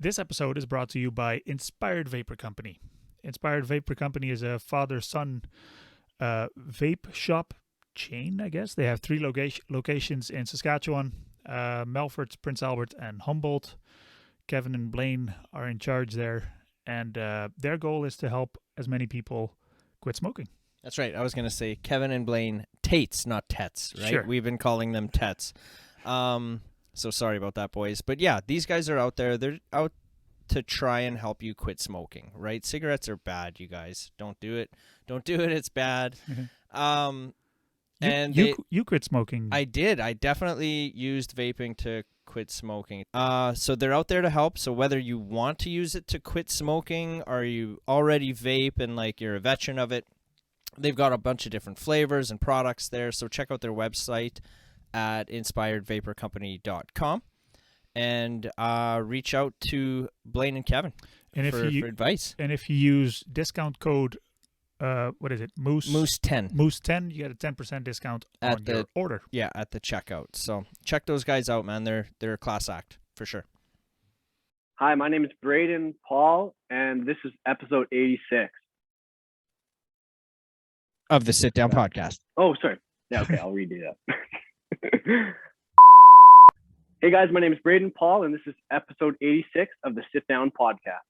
This episode is brought to you by Inspired Vapor Company. Inspired Vapor Company is a father-son vape shop chain, I guess. They have 3 locations in Saskatchewan, Melfort, Prince Albert, and Humboldt. Kevin and Blaine are in charge there, and their goal is to help as many people quit smoking. That's right. I was going to say Kevin and Blaine Tates, not Tets, right? Sure. We've been calling them Tets. So sorry about that, boys. But yeah, these guys are out there. They're out to try and help you quit smoking, right? Cigarettes are bad, you guys. Don't do it. Don't do it. It's bad. You quit smoking. I did. I definitely used vaping to quit smoking. So they're out there to help. So whether you want to use it to quit smoking or you already vape and like you're a veteran of it, they've got a bunch of different flavors and products there. So check out their website at inspiredvaporcompany.com and reach out to Blaine and Kevin for advice. And if you use discount code, what is it? Moose10. Moose10, you get a 10% discount on your order. Yeah, at the checkout. So check those guys out, man. They're a class act for sure. Hi, my name is Brayden Paul, and this is episode 86 of the Sit Down Podcast. Oh, sorry. Yeah, okay, I'll redo that. Hey guys, my name is Brayden Paul, and this is episode 86 of the Sit Down Podcast.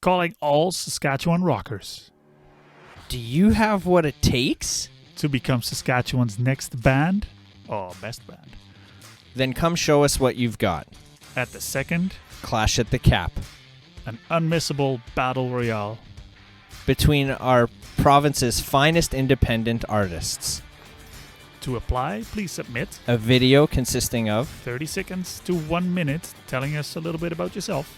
Calling all Saskatchewan rockers. Do you have what it takes to become Saskatchewan's next band? Oh, best band. Then come show us what you've got. At the second Clash at the Cap. An unmissable battle royale between our province's finest independent artists. To apply, please submit a video consisting of 30 seconds to 1 minute telling us a little bit about yourself.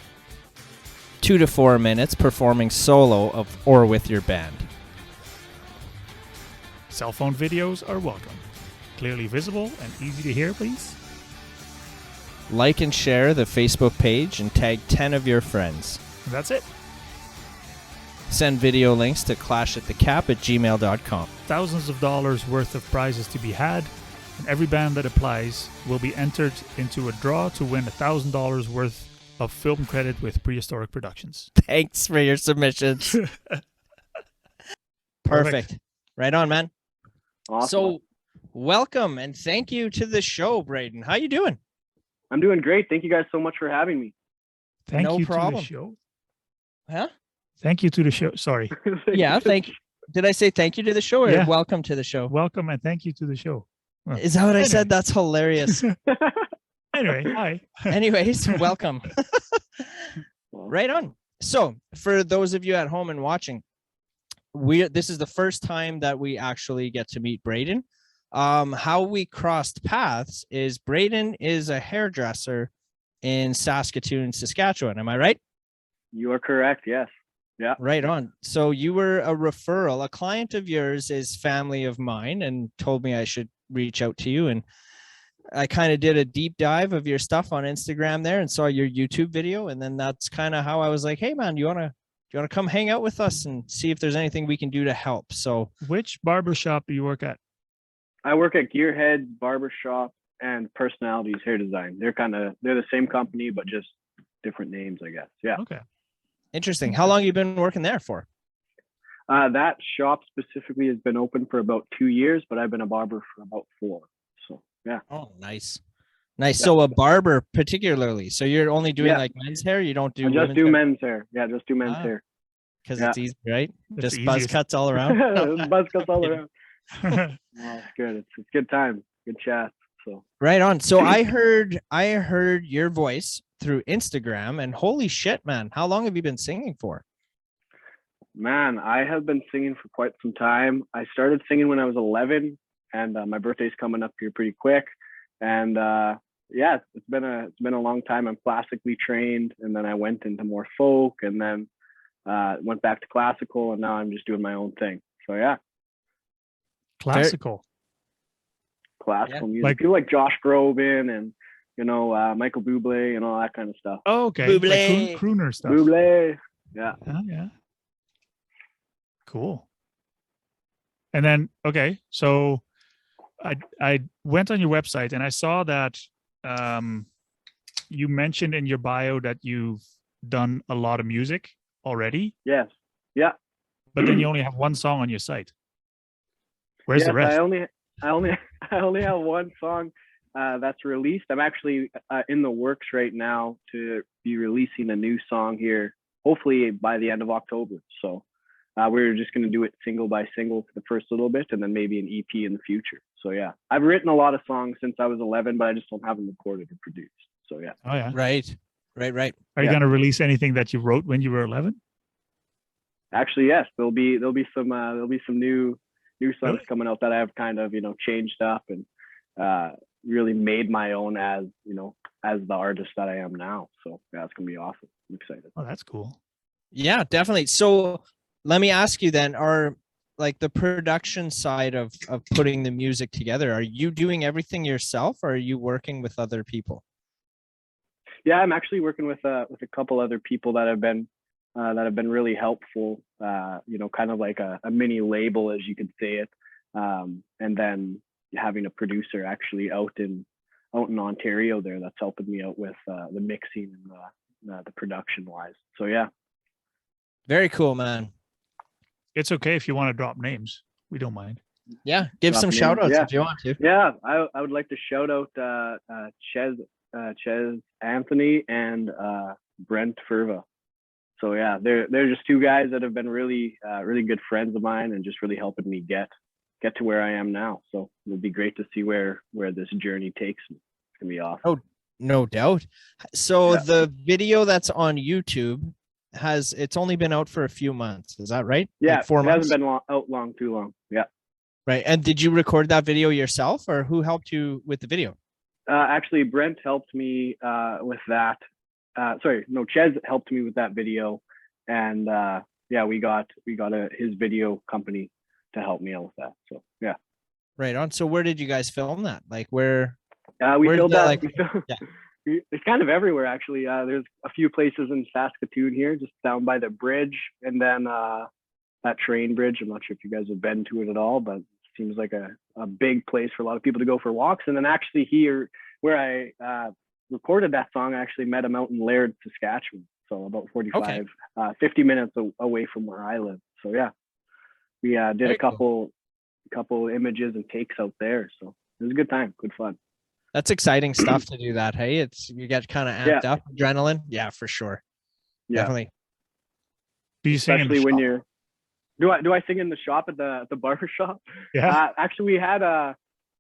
2 to 4 minutes performing solo of or with your band. Cell phone videos are welcome. Clearly visible and easy to hear, please. Like and share the Facebook page and tag 10 of your friends. And that's it. Send video links to clashathecap@gmail.com. Thousands of dollars worth of prizes to be had, and every band that applies will be entered into a draw to win $1,000 worth of film credit with Prehistoric Productions. Thanks for your submissions. Perfect. Right on, man. Awesome. So, welcome and thank you to the show, Brayden. How you doing? I'm doing great. Thank you guys so much for having me. Thank no you problem. To the show. Huh? Thank you to the show. Sorry. Yeah, thank you. Did I say thank you to the show or welcome to the show? Welcome and thank you to the show. Well, is that what I said? That's hilarious. Anyway, hi. Anyways, welcome. Right on. So, for those of you at home and watching, this is the first time that we actually get to meet Brayden. How we crossed paths is Brayden is a hairdresser in Saskatoon, Saskatchewan. Am I right? You are correct. Yes. Yeah. Right on. So you were a referral. A client of yours is family of mine and told me I should reach out to you. And I kind of did a deep dive of your stuff on Instagram there and saw your YouTube video. And then that's kind of how I was like, hey man, do you want to come hang out with us and see if there's anything we can do to help? So which barbershop do you work at? I work at Gearhead Barbershop and Personalities Hair Design. They're the same company, but just different names, I guess. Yeah. Okay. Interesting. How long have you been working there for? That shop specifically has been open for about 2 years, but I've been a barber for about 4. So yeah. Oh, nice. Yeah. So a barber particularly. So you're only doing like men's hair? You don't do men's hair. Yeah, just do men's hair. Because it's easy, right? It's just buzz cuts all around. Buzz cuts all around. Well, it's good. It's good time. Good chat. So right on. So I heard your voice through Instagram, and holy shit, man! How long have you been singing for? Man, I have been singing for quite some time. I started singing when I was 11, and my birthday's coming up here pretty quick. And yeah, it's been a long time. I'm classically trained, and then I went into more folk, and then went back to classical, and now I'm just doing my own thing. So yeah. Classical. classical music. Like- People like Josh Groban and, you know, Michael Bublé and all that kind of stuff. Oh, okay. Bublé. Like crooner stuff. Bublé. Yeah. Yeah. Cool. And then, okay, so I went on your website and I saw that you mentioned in your bio that you've done a lot of music already, Yes. Yeah. but then you only have one song on your site. Where's the Yes, rest? I only have one song that's released. I'm actually in the works right now to be releasing a new song here, hopefully by the end of October. So we're just going to do it single by single for the first little bit, and then maybe an EP in the future. So yeah, I've written a lot of songs since I was 11, but I just don't have them recorded or produced. So yeah. Oh yeah. Right. Are you going to release anything that you wrote when you were 11? Actually, yes, there'll be some new songs Really? coming out that I've kind of, you know, changed up and really made my own as, you know, as the artist that I am now. So yeah, it's gonna be awesome. I'm excited. Oh, that's cool. Yeah, definitely. So let me ask you then, are like the production side of putting the music together, are you doing everything yourself or are you working with other people? Yeah, I'm actually working with a couple other people that have been really helpful. You know, kind of like a mini label, as you could say it. And then having a producer actually out in Ontario there that's helping me out with the mixing and the production wise. So yeah. Very cool, man. It's okay if you want to drop names. We don't mind. Yeah, give some Drop shout outs names, if you want to. Yeah, I would like to shout out Ches Anthony and Brent Furva. So yeah, they're just two guys that have been really good friends of mine and just really helping me get to where I am now. So it'll be great to see where this journey takes me. It's gonna be awesome. Oh, no doubt. So Yeah. the video that's on YouTube it's only been out for a few months. Is that right? Yeah, Like 4 it months? hasn't been out too long. Yeah. Right. And did you record that video yourself or who helped you with the video? Actually, Brent helped me with that. Ches helped me with that video, and yeah, we got his video company to help me out with that. So yeah. Right on. So where did you guys film that? Like where? We Where's filmed the, that. like- Yeah. It's kind of everywhere actually. There's a few places in Saskatoon here, just down by the bridge, and then that train bridge. I'm not sure if you guys have been to it at all, but it seems like a big place for a lot of people to go for walks. And then actually here, where I recorded that song, I actually met him out in Laird, Saskatchewan. So about 45, 50 minutes away from where I live. So yeah, we did Very a couple images and takes out there. So it was a good time, good fun. That's exciting stuff to do that. Hey, you get kind of amped up, adrenaline. Yeah, for sure. Yeah. Definitely. Do you sing in the Especially when shop? you're do I sing in the shop at the barber shop? Yeah. Actually,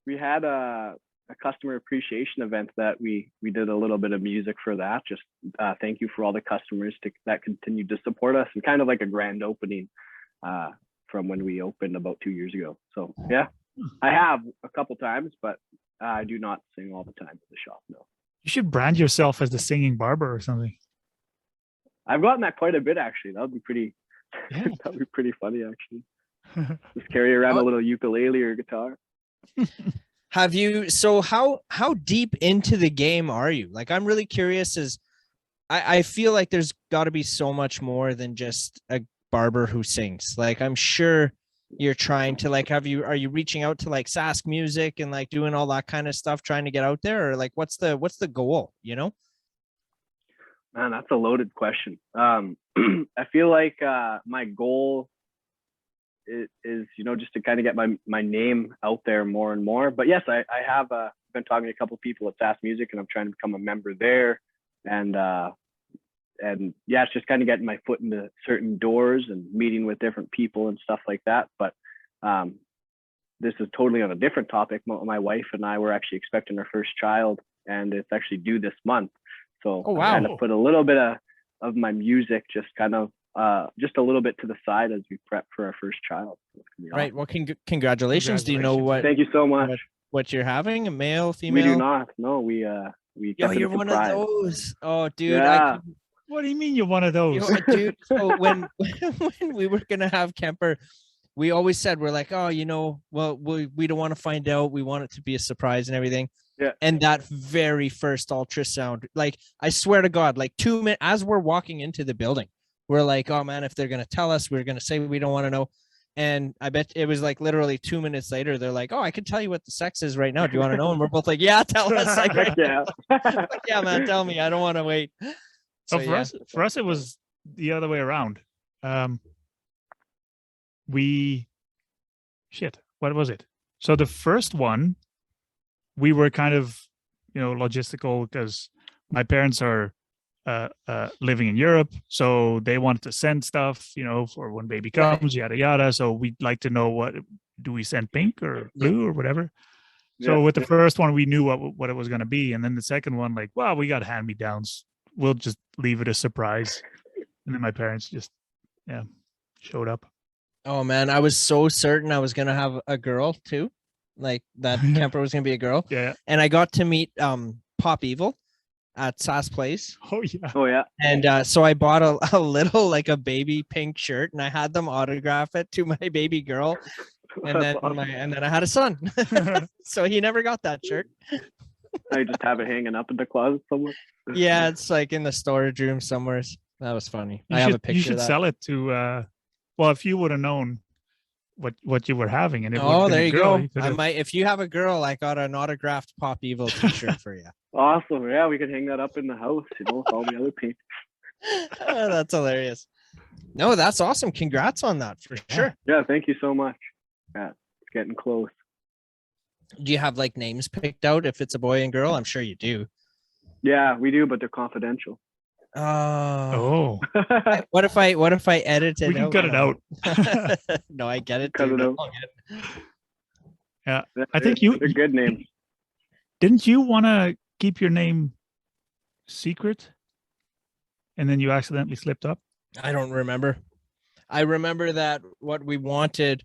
we had a customer appreciation event that we did a little bit of music for that. Just thank you for all the customers that continued to support us, and kind of like a grand opening from when we opened about 2 years ago. So yeah, I have a couple times, but I do not sing all the time at the shop. No. You should brand yourself as the singing barber or something. I've gotten that quite a bit actually. That would be pretty. Yeah. That would be pretty funny actually. Just carry around a little ukulele or guitar. Have you, so how deep into the game are you? Like, I'm really curious I feel like there's got to be so much more than just a barber who sings. Like, I'm sure you're trying to like, are you reaching out to like Sask Music and like doing all that kind of stuff, trying to get out there, or like, what's the goal, you know? Man, that's a loaded question. I feel like my goal is, you know, just to kind of get my name out there more and more. But yes, I have been talking to a couple of people at Sask Music, and I'm trying to become a member there. And yeah, it's just kind of getting my foot into certain doors and meeting with different people and stuff like that. But this is totally on a different topic. My wife and I were actually expecting our first child, and it's actually due this month. So Oh, wow. I kind of put a little bit of my music just kind of just a little bit to the side as we prep for our first child. So it's gonna be Right. awesome. Well, congratulations. Do you know Congratulations. what Thank you so much. what you're having? A male, female? We do not. No, we Yo, kept it a you're one of surprise. those. Oh, dude. Yeah. What do you mean you're one of those? Dude, so when we were gonna have Kemper, we always said, we're like, oh, well, we don't want to find out. We want it to be a surprise and everything. Yeah. And that very first ultrasound, like, I swear to God, like 2 minutes as we're walking into the building, we're like, oh man, if they're going to tell us, we're going to say we don't want to know. And I bet it was like literally 2 minutes later, they're like, oh, I can tell you what the sex is right now. Do you want to know? And we're both like, yeah, tell us. Like, Yeah. like, yeah, man, tell me. I don't want to wait. So So for us, it was the other way around. What was it? So the first one, we were kind of, logistical, because my parents are living in Europe, so they wanted to send stuff, for when baby comes, yada yada. So we'd like to know, what do we send, pink or blue or whatever. So with the first one, we knew what it was going to be, and then the second one, like, well, we got hand-me-downs. We'll just leave it a surprise. And then my parents just, showed up. Oh man, I was so certain I was gonna have a girl too, like that Kemper was gonna be a girl. Yeah. And I got to meet Pop Evil at Sass Place. Oh yeah. Oh yeah. And so I bought a little, like, a baby pink shirt, and I had them autograph it to my baby girl. And then That's awesome. and then I had a son. So he never got that shirt. I just have it hanging up in the closet somewhere. Yeah, it's like in the storage room somewhere. That was funny. I have a picture You should of that. sell it to. Well, if you would have known what you were having, and it Oh, would have been there a you girl, go. you could I have- might, if you have a girl, I got an autographed Pop Evil t-shirt for you. Awesome. Yeah, we could hang that up in the house, with all the other pink. Oh, that's hilarious. No, that's awesome. Congrats on that, for sure. Yeah, thank you so much. Yeah, it's getting close. Do you have like names picked out if it's a boy and girl? I'm sure you do. Yeah, we do, but they're confidential. Oh, Oh, what if I edit it? we can cut it out. No, I get it. Cut dude. it out. All good. I think they're good names. Didn't you want to keep your name secret, and then you accidentally slipped up? I don't remember. I remember that what we wanted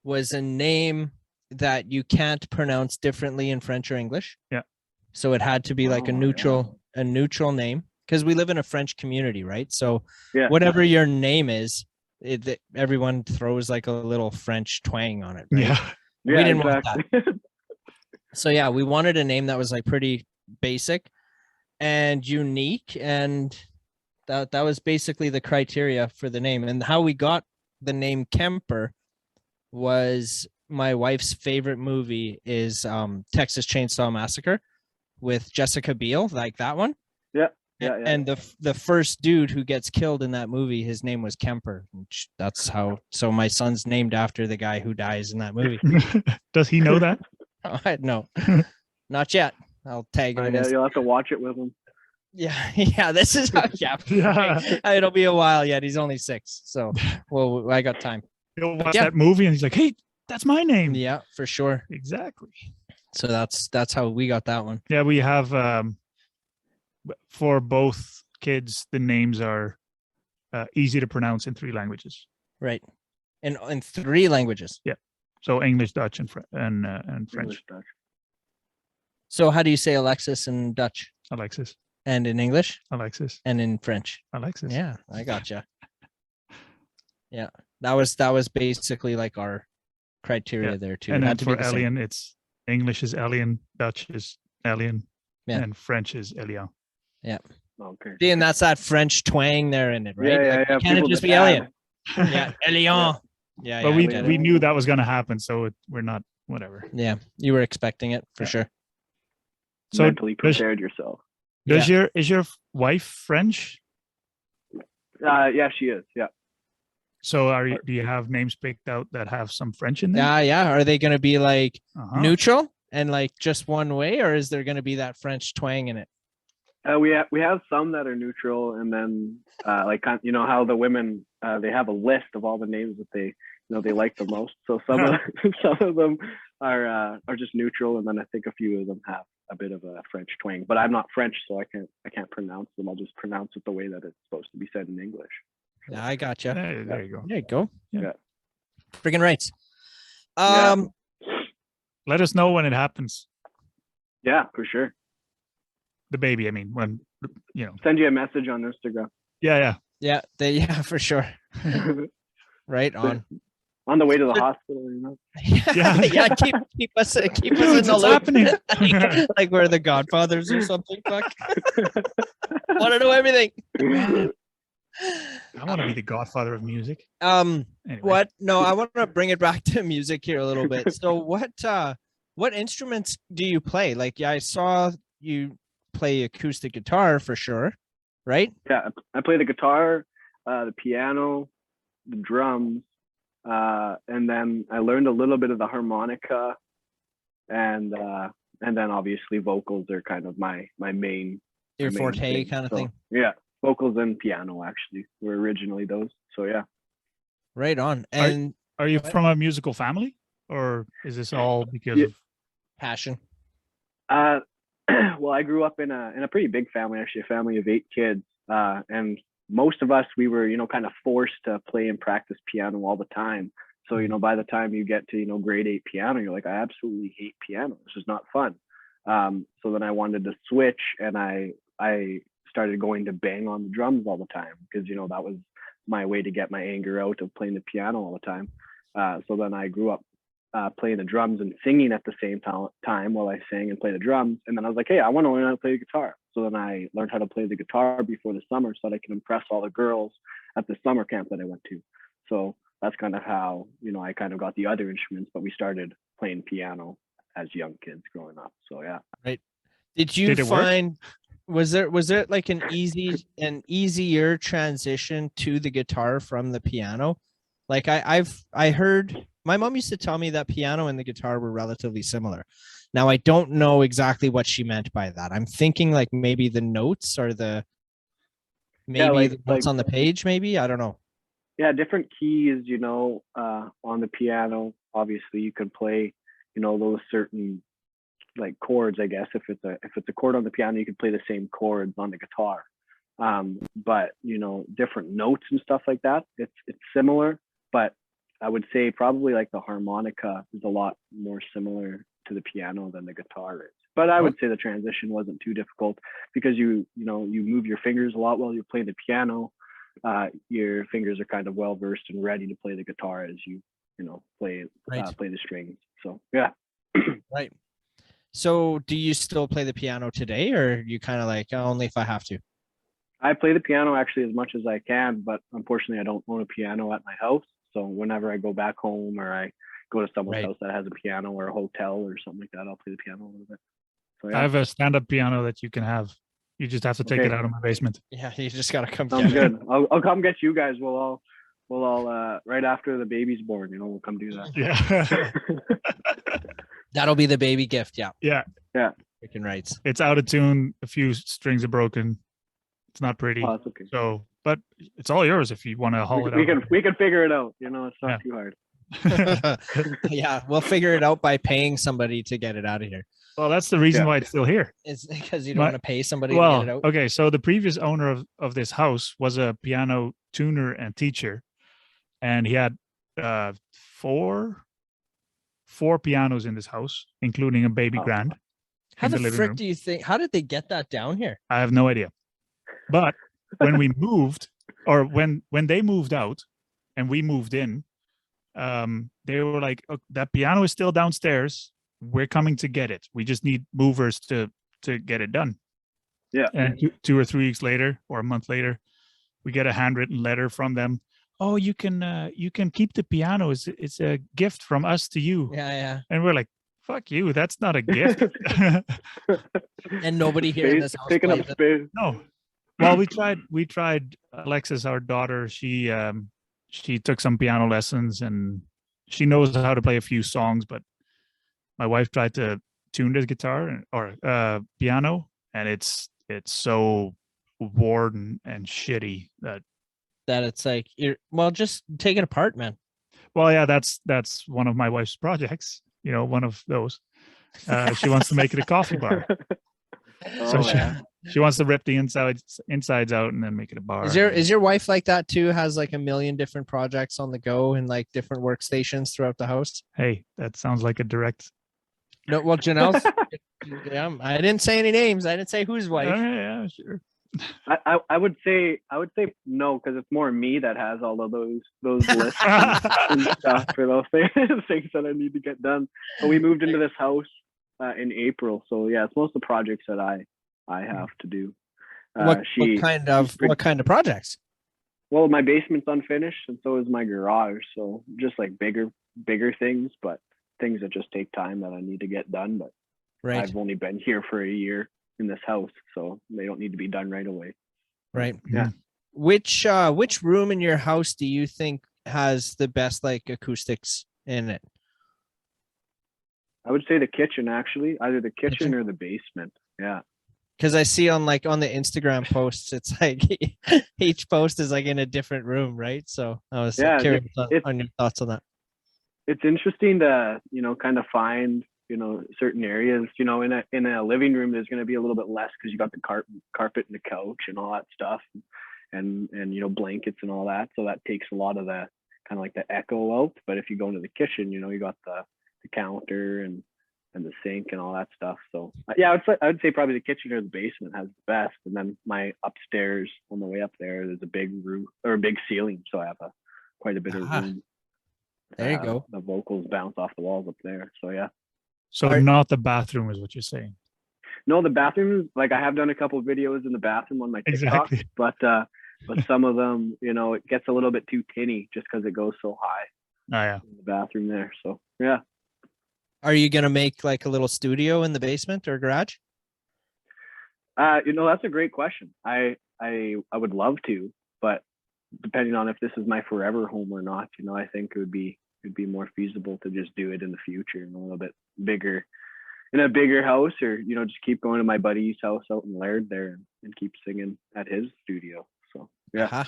was a name that you can't pronounce differently in French or English. Yeah. So it had to be like Oh, a neutral name, because we live in a French community, right? So Yeah. whatever your name is, everyone throws like a little French twang on it, right? Yeah. Yeah, we didn't want exactly. So yeah, we wanted a name that was like pretty basic and unique, and that was basically the criteria for the name. And how we got the name Kemper was my wife's favorite movie is Texas Chainsaw Massacre with Jessica Biel, like that one. Yeah. And the first dude who gets killed in that movie, his name was Kemper. That's how. So my son's named after the guy who dies in that movie. Does he know that? No, not yet. I'll tag him. Yeah, you'll have to watch it with him. Yeah. This is how. Yeah, it'll be a while yet. He's only 6, so well, I got time. He'll watch Yeah. that movie and he's like, "Hey, that's my name." Yeah, for sure. Exactly. So that's how we got that one. Yeah, we have for both kids, the names are easy to pronounce in 3 languages. Right. In 3 languages. So English, Dutch, and French. English, Dutch. So how do you say Alexis in Dutch Alexis, and in English Alexis, and in French? Alexis. Yeah, I gotcha. Yeah, that was basically like our criteria there too. And It then had to be for the same. alien, it's English is alien, Dutch is alien, Yeah. and French is alien. Okay. See, and that's that French twang there in it, right? Yeah, Like, yeah. Can't it People just be add. alien? Yeah, alien. Yeah, But yeah, we I get we it. knew that was going to happen, so we're not whatever. Yeah, you were expecting it for Yeah. sure. So Mentally prepared yourself. is your wife French? Yeah, she is. Yeah. So do you have names picked out that have some French in them? Yeah. Are they going to be like Uh-huh. neutral and like just one way, or is there going to be that French twang in it? We have some that are neutral, and then like how the women they have a list of all the names that they like the most. So some of them are just neutral, and then I think a few of them have a bit of a French twang. But I'm not French, so I can't pronounce them. I'll just pronounce it the way that it's supposed to be said in English. Yeah, I gotcha. There you go. There you go. Yeah. Freaking rights. Yeah. Let us know when it happens. Yeah, for sure. The baby, I mean, when Send you a message on Instagram. Yeah. Yeah, for sure. Right on. on the way to the hospital, you know. Yeah. Keep us in the What's loop. happening? Like we're the Godfathers or something. Fuck. Want to know everything. Man, I want to be the godfather of music. Anyway. What? No, I want to bring it back to music here a little bit. So what instruments do you play? Like, yeah, I saw you play acoustic guitar for sure, right? Yeah, I play the guitar, the piano, the drums, and then I learned a little bit of the harmonica, and then obviously vocals are kind of my main. Your main forte thing. kind of So, thing. Yeah, vocals and piano actually were originally those. So yeah. Right on. And Are you from a musical family, or is this all because Yeah. of passion? Well, I grew up in a pretty big family, actually, a family of 8 kids, and most of us, we were, kind of forced to play and practice piano all the time. So, by the time you get to, grade 8 piano, you're like, I absolutely hate piano. This is not fun. So then I wanted to switch, and I started going to bang on the drums all the time because, that was my way to get my anger out of playing the piano all the time. So then I grew up playing the drums and singing at the same time while I sang and played the drums. And then I was like, hey, I want to learn how to play the guitar. So then I learned how to play the guitar before the summer so that I can impress all the girls at the summer camp that I went to. So that's kind of how, I kind of got the other instruments, but we started playing piano as young kids growing up. So yeah. Right. Did you find was there like an easier transition to the guitar from the piano? Like I heard my mom used to tell me that piano and the guitar were relatively similar. Now I don't know exactly what she meant by that. I'm thinking like maybe the notes or the notes on the page, maybe. I don't know. Yeah, different keys, on the piano. Obviously you can play, those certain like chords, I guess. If it's a chord on the piano, you can play the same chords on the guitar. But different notes and stuff like that, it's similar, but I would say probably like the harmonica is a lot more similar to the piano than the guitar is. But I would say the transition wasn't too difficult because you move your fingers a lot while you're playing the piano. Your fingers are kind of well versed and ready to play the guitar as you play the strings. So yeah. Right. So do you still play the piano today, or you kind of like only if I have to? I play the piano actually as much as I can, but unfortunately I don't own a piano at my house. So whenever I go back home or I go to someone's house that has a piano or a hotel or something like that, I'll play the piano a little bit. So, yeah. I have a stand-up piano that you can have. You just have to take it out of my basement. Yeah, you just gotta come. Sounds good. I'll come get you guys. We'll all right after the baby's born. We'll come do that. Yeah. That'll be the baby gift. Yeah. Yeah. Freaking rights. It's out of tune. A few strings are broken. It's not pretty. Oh, that's okay. So, but it's all yours if you want to haul it out. We can figure it out. It's not too hard. Yeah, we'll figure it out by paying somebody to get it out of here. Well, that's the reason why it's still here. It's because you don't want to pay somebody to get it out. Okay, so the previous owner of this house was a piano tuner and teacher, and he had four pianos in this house, including a baby grand. How the frick do you think? How did they get that down here? I have no idea. But when we moved, or when they moved out, and we moved in, they were like, oh, "That piano is still downstairs. We're coming to get it. We just need movers to get it done." Yeah. And 2 or 3 weeks later, or a month later, we get a handwritten letter from them. Oh, you can keep the piano. It's a gift from us to you. Yeah. And we're like, fuck you. That's not a gift. And nobody here in this house taking up space. No. Well, we tried Alexis, our daughter. She took some piano lessons and she knows how to play a few songs, but my wife tried to tune the guitar or piano, and it's so worn and shitty that it's like just take it apart, man. Well, yeah, that's one of my wife's projects. One of those. She wants to make it a coffee bar. She wants to rip the insides out and then make it a bar. Is your wife like that too? Has like a million different projects on the go and like different workstations throughout the house? Hey, that sounds like a direct. No, well, Janelle. Yeah, I didn't say any names. I didn't say whose wife. Yeah, sure. I would say no, because it's more me that has all of those lists and stuff for those things that I need to get done. But we moved into this house in April, so yeah, it's most of the projects that I have to do. What kind of projects? Well, my basement's unfinished, and so is my garage. So just like bigger things, but things that just take time that I need to get done. But Right. I've only been here for a year in this house, so they don't need to be done right away. Right. Yeah. Which room in your house do you think has the best like acoustics in it? I would say the kitchen, actually, either the kitchen or the basement. Yeah. Because I see on the Instagram posts, it's like each post is like in a different room, right? So I was curious on your thoughts on that. It's interesting to, kind of find, certain areas, in a living room, there's going to be a little bit less because you got the carpet and the couch and all that stuff and blankets and all that. So that takes a lot of the kind of like the echo out. But if you go into the kitchen, you got the counter and the sink and all that stuff. So yeah, I would say probably the kitchen or the basement has the best. And then my upstairs on the way up there's a big roof or a big ceiling. So I have quite a bit of room. There you go. The vocals bounce off the walls up there. So yeah. So not the bathroom is what you're saying. No, the bathroom is like, I have done a couple of videos in the bathroom on my TikTok, Exactly. but some of them, it gets a little bit too tinny just because it goes so high. Oh yeah. In the bathroom there. So yeah. Are you gonna make like a little studio in the basement or garage? That's a great question. I would love to, but depending on if this is my forever home or not, I think it'd be more feasible to just do it in the future in a little bit bigger, in a bigger house, or just keep going to my buddy's house out in Laird there and keep singing at his studio. So yeah.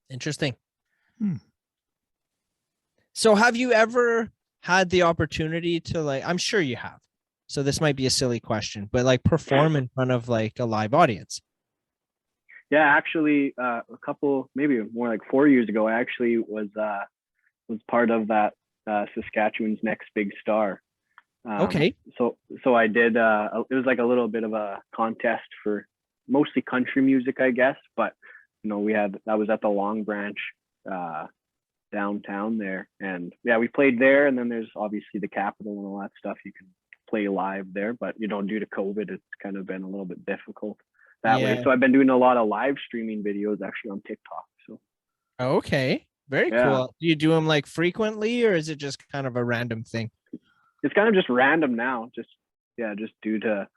Interesting. So have you ever had the opportunity to I'm sure you have. So this might be a silly question, but perform in front of a live audience? Yeah, actually, a couple, maybe more like 4 years ago, I actually was part of that Saskatchewan's Next Big Star. Okay. So I did. It was like a little bit of a contest for mostly country music, I guess. But that was at the Long Branch downtown there, and yeah, we played there. And then there's obviously the Capitol and all that stuff. You can play live there, but due to COVID, it's kind of been a little bit difficult that way. So I've been doing a lot of live streaming videos actually on TikTok. So okay, very cool. Do you do them frequently, or is it just kind of a random thing? It's kind of just random now, just due to,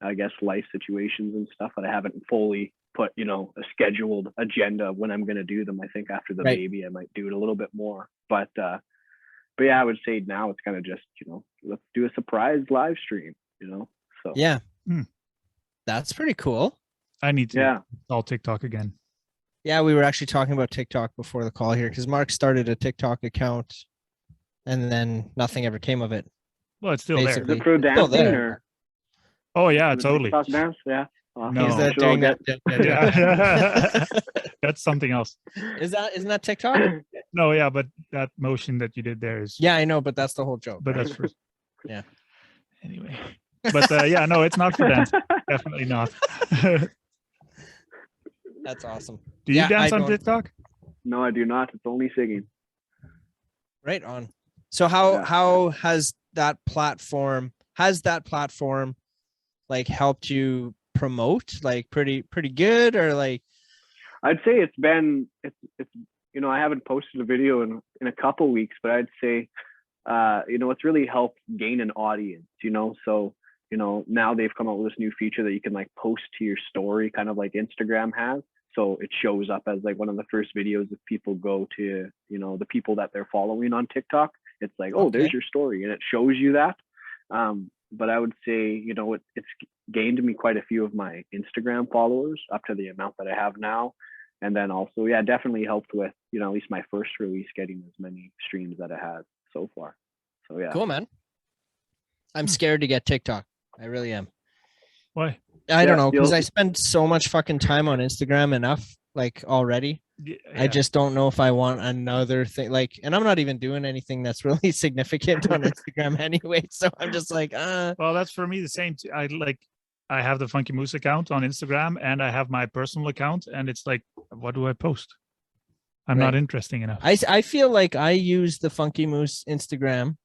I guess, life situations and stuff that I haven't fully put, a scheduled agenda of when I'm going to do them. I think after the baby, I might do it a little bit more, but yeah, I would say now it's kind of just, let's do a surprise live stream, so. Yeah. That's pretty cool. I need to install TikTok again. Yeah, we were actually talking about TikTok before the call here because Mark started a TikTok account and then nothing ever came of it. Well, it's still there. Is it pro dancing or? Oh yeah, totally. TikTok dance, yeah. No, is that doing that? Yeah. That's something else. Isn't that TikTok? No, yeah, but that motion that you did there is. Yeah, I know, but that's the whole joke. But that's for. Yeah. Anyway, but yeah, no, it's not for dance. Definitely not. That's awesome. Do you dance on TikTok? No, I do not. It's only singing. Right on. So how has that platform helped you promote pretty good, or I'd say it's I haven't posted a video in a couple weeks, but I'd say it's really helped gain an audience, so now they've come out with this new feature that you can post to your story, kind of like Instagram has. So it shows up as one of the first videos if people go to, the people that they're following on TikTok. It's there's your story, and it shows you that. But I would say, it's gained me quite a few of my Instagram followers up to the amount that I have now. And then also, definitely helped with, at least my first release getting as many streams that it has so far. So yeah. Cool, man. I'm scared to get TikTok. I really am. Why? I don't know, because I spend so much fucking time on Instagram enough, already. Yeah. I just don't know if I want another thing. And I'm not even doing anything that's really significant on Instagram anyway. So I'm just Well, that's for me the same. I have the Funky Moose account on Instagram, and I have my personal account, and it's like, what do I post? I'm not interesting enough. I feel like I use the Funky Moose Instagram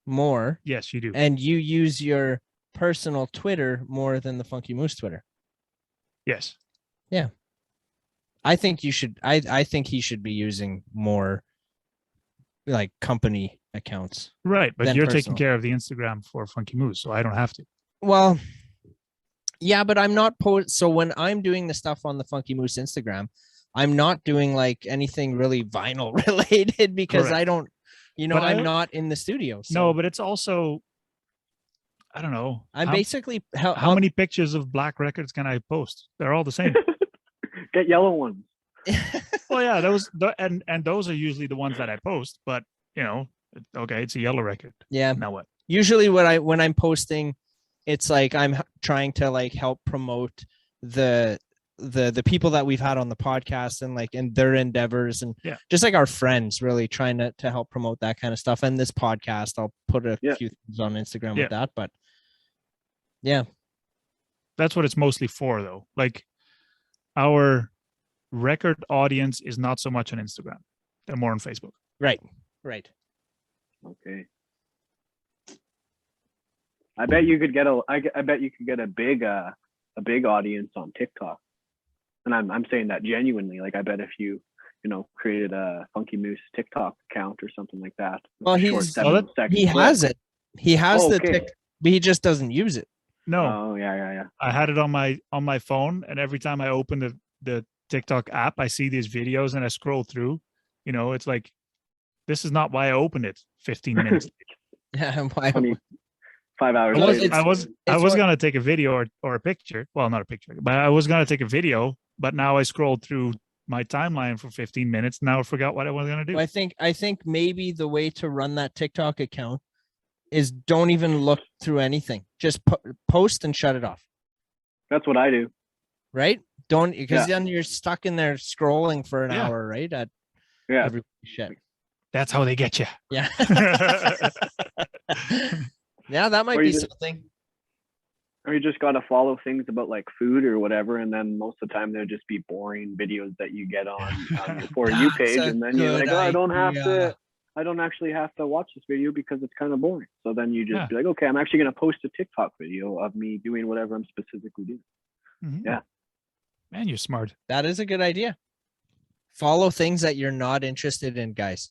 more. Yes, you do. And you use your personal Twitter more than the Funky Moose Twitter. Yes. Yeah. I think you should. I think he should be using more like company accounts. Right, but you're personal. taking care of the Instagram for Funky Moose, so I don't have to. Well, yeah, but I'm not so when I'm doing the stuff on the Funky Moose Instagram, I'm not doing like anything really vinyl related because Correct. I don't, But I'm not in the studio. So No, but it's also, I don't know. I'm basically how many pictures of black records can I post? They're all the same. Get yellow ones. Well, yeah, and those are usually the ones that I post. But okay, it's a yellow record. Yeah. Now what? Usually, when I'm posting, it's like I'm trying to like help promote the people that we've had on the podcast and their endeavors and just like our friends, really trying to help promote that kind of stuff. And this podcast, I'll put a few things on Instagram with that. But yeah, that's what it's mostly for, though. Like our record audience is not so much on Instagram; they're more on Facebook. Right. Okay. I bet you could get a big audience on TikTok, and I'm saying that genuinely. Like I bet if you created a Funky Moose TikTok account or something like that. Well, he has it. He has but he just doesn't use it. No. Oh yeah. I had it on my phone, and every time I open the TikTok app, I see these videos and I scroll through. It's like, this is not why I opened it 15 minutes. Yeah, why? 5 hours. I was gonna take a video or a picture. Well, not a picture, but I was gonna take a video. But now I scrolled through my timeline for 15 minutes. Now I forgot what I was gonna do. I think maybe the way to run that TikTok account is don't even look through anything. Just post and shut it off. That's what I do. Right? Don't, because then you're stuck in there scrolling for an hour, right? Every shit. That's how they get you. Yeah. Yeah, that might be something. Or you just got to follow things about like food or whatever, and then most of the time they'll just be boring videos that you get on your For You page, and then you're like, oh, I don't actually have to watch this video because it's kind of boring. So then you just be like, okay, I'm actually going to post a TikTok video of me doing whatever I'm specifically doing. Mm-hmm. Yeah. Man, you're smart. That is a good idea. Follow things that you're not interested in, guys.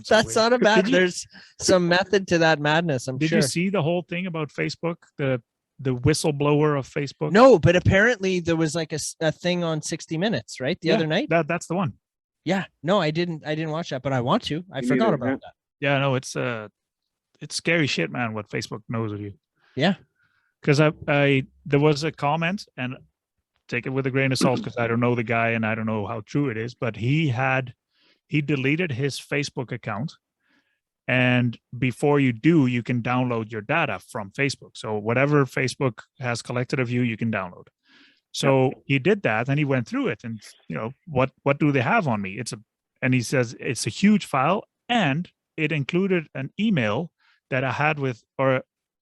That's not a bad. There's some method to that madness. Did you see the whole thing about Facebook? The whistleblower of Facebook? No, but apparently there was like a thing on 60 Minutes, right? The other night. That's the one. Yeah. No, I didn't watch that, but I want to. I forgot about that. Yeah, no, it's scary shit, man, what Facebook knows of you. Yeah. Because there was a comment, and take it with a grain of salt because I don't know the guy and I don't know how true it is, but he deleted his Facebook account, and before you do, you can download your data from Facebook. So whatever Facebook has collected of you, you can download. So he did that, and he went through it, and what do they have on me? And he says it's a huge file, and it included an email that I had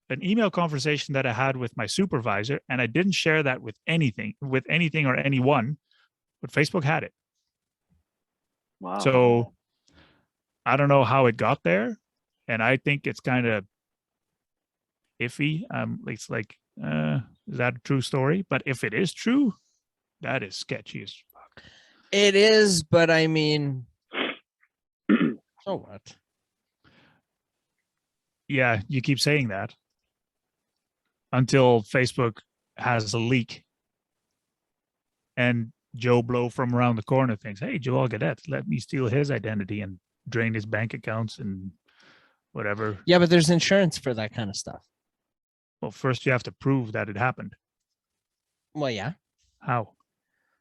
an email conversation that I had with my supervisor, and I didn't share that with anything or anyone, but Facebook had it. Wow. So I don't know how it got there, and I think it's kind of iffy. It's like, is that a true story? But if it is true, that is sketchy as fuck. It is, but I mean, so what? Yeah, you keep saying that until Facebook has a leak, and Joe Blow from around the corner thinks, hey, Joel Gaudet, let me steal his identity and drain his bank accounts and whatever. Yeah, but there's insurance for that kind of stuff. Well, first you have to prove that it happened. Well, yeah. How?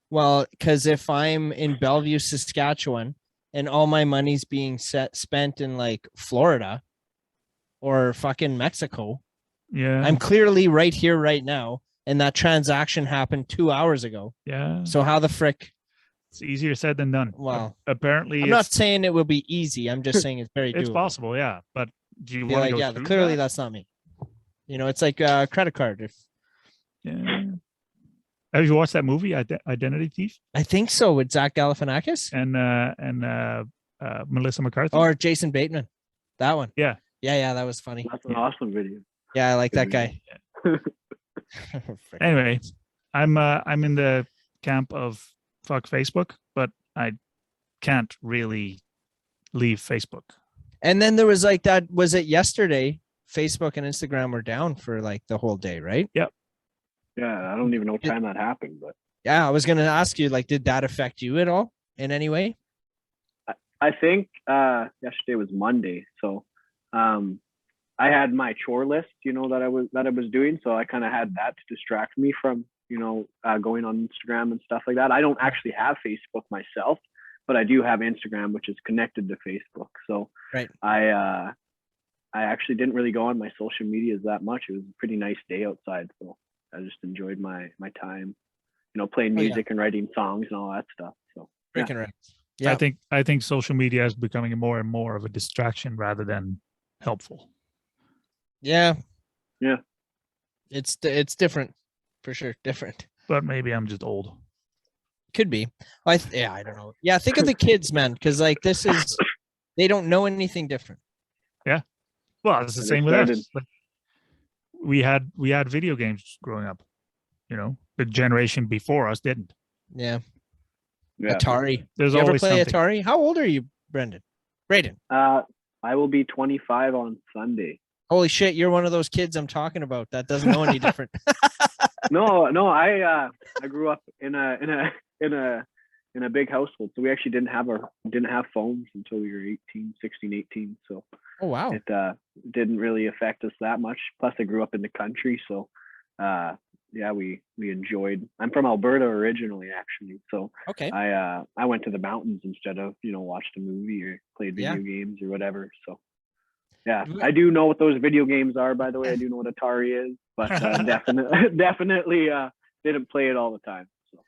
Well, because if I'm in Bellevue, Saskatchewan, and all my money's being spent in like Florida or fucking Mexico, I'm clearly right here, right now. And that transaction happened 2 hours ago. Yeah. So how the frick? It's easier said than done. Well, apparently I'm not saying it will be easy. I'm just saying it's very doable. It's possible, yeah. But Do you Be want like, to go yeah, through clearly that? that's not me. You know, it's like a credit card. If Yeah. Have you watched that movie, Identity Thief, I think so, with Zach Galifianakis and Melissa McCarthy? or Jason Bateman, that one. Yeah. Yeah, that was funny. That's an awesome video. Yeah, I like Good that guy. Frickin' Anyway, I'm in the camp of fuck Facebook, but I can't really leave Facebook. And then there was like that. Was it yesterday? Facebook and Instagram were down for like the whole day, right? Yep. Yeah, I don't even know what time that happened, but Yeah, I was gonna ask you, like, did that affect you at all in any way? I think yesterday was Monday, so I had my chore list, that I was doing, so I kind of had that to distract me from, going on Instagram and stuff like that. I don't actually have Facebook myself, but I do have Instagram, which is connected to Facebook. So Right. I actually didn't really go on my social medias that much. It was a pretty nice day outside, so I just enjoyed my time, playing music and writing songs and all that stuff. So Freaking right. Yeah, I think social media is becoming more and more of a distraction rather than helpful. yeah. Yeah. It's different, for sure, different. But maybe I'm just old. Could be. I don't know. Yeah, think of the kids, man, because like they don't know anything different. Yeah. Well, it's the And same it with started- us. Like, we had video games growing up. The generation before us didn't. Yeah. Yeah. Atari. There's You ever always play something. Atari? How old are you, Brayden? I will be 25 on Sunday. Holy shit, you're one of those kids I'm talking about that doesn't know any different. No, I grew up in a big household, so we actually didn't have phones until we were 16, 18. So Oh wow. it didn't really affect us that much. Plus, I grew up in the country, so yeah, we enjoyed. I'm from Alberta originally, actually, so Okay. I went to the mountains instead of watched a movie or played video games or whatever. So yeah, I do know what those video games are. By the way, I do know what Atari is, but definitely didn't play it all the time. So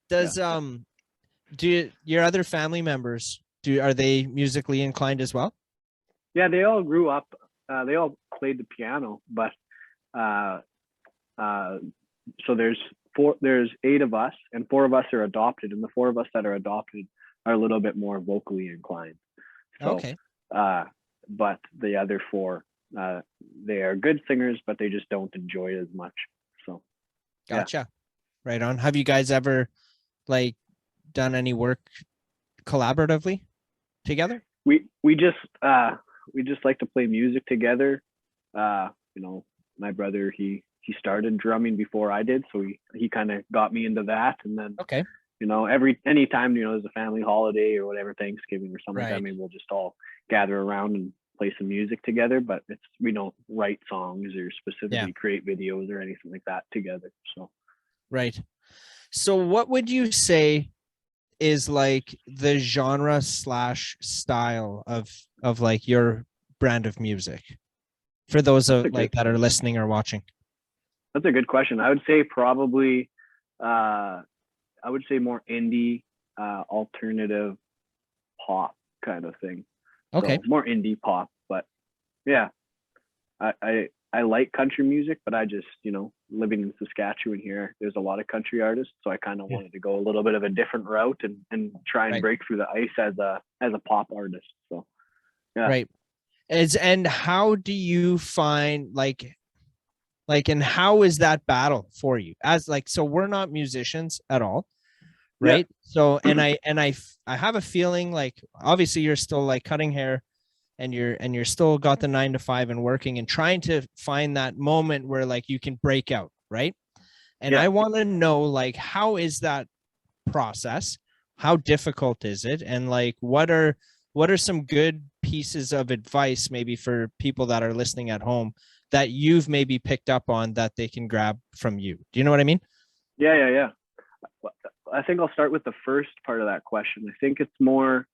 Does do your other family members are they musically inclined as well? yeah, they all grew up. They all played the piano, but so there's 8 of us, and 4 of us are adopted, and the 4 of us that are adopted are a little bit more vocally inclined. So, Okay. but the other 4, they are good singers, but they just don't enjoy it as much. So Gotcha. Right on. Have you guys ever like done any work collaboratively together? we just like to play music together. My brother, he started drumming before I did, so he kind of got me into that. And then Okay. anytime there's a family holiday or whatever, Thanksgiving or something like that, maybe we'll just all gather around and play some music together. But we don't write songs or specifically create videos or anything like that together. So Right. So what would you say is like the genre / style of like your brand of music for those of like that are listening or watching? That's a good question. I would say probably more indie, alternative pop kind of thing. Okay. So more indie pop, but yeah, I like country music, but I just, living in Saskatchewan here, there's a lot of country artists. So I kind of wanted to go a little bit of a different route and try and break through the ice as a pop artist. So yeah. Right. And how do you find like, and how is that battle for you as like, so we're not musicians at all. Right. Yeah. So, and I have a feeling like, obviously you're still like cutting hair and you're still got the 9 to 5 and working and trying to find that moment where like you can break out. Right. And I want to know, like, how is that process? How difficult is it? And like, what are some good pieces of advice maybe for people that are listening at home that you've maybe picked up on that they can grab from you? Do you know what I mean? Yeah. I think I'll start with the first part of that question. I think it's more,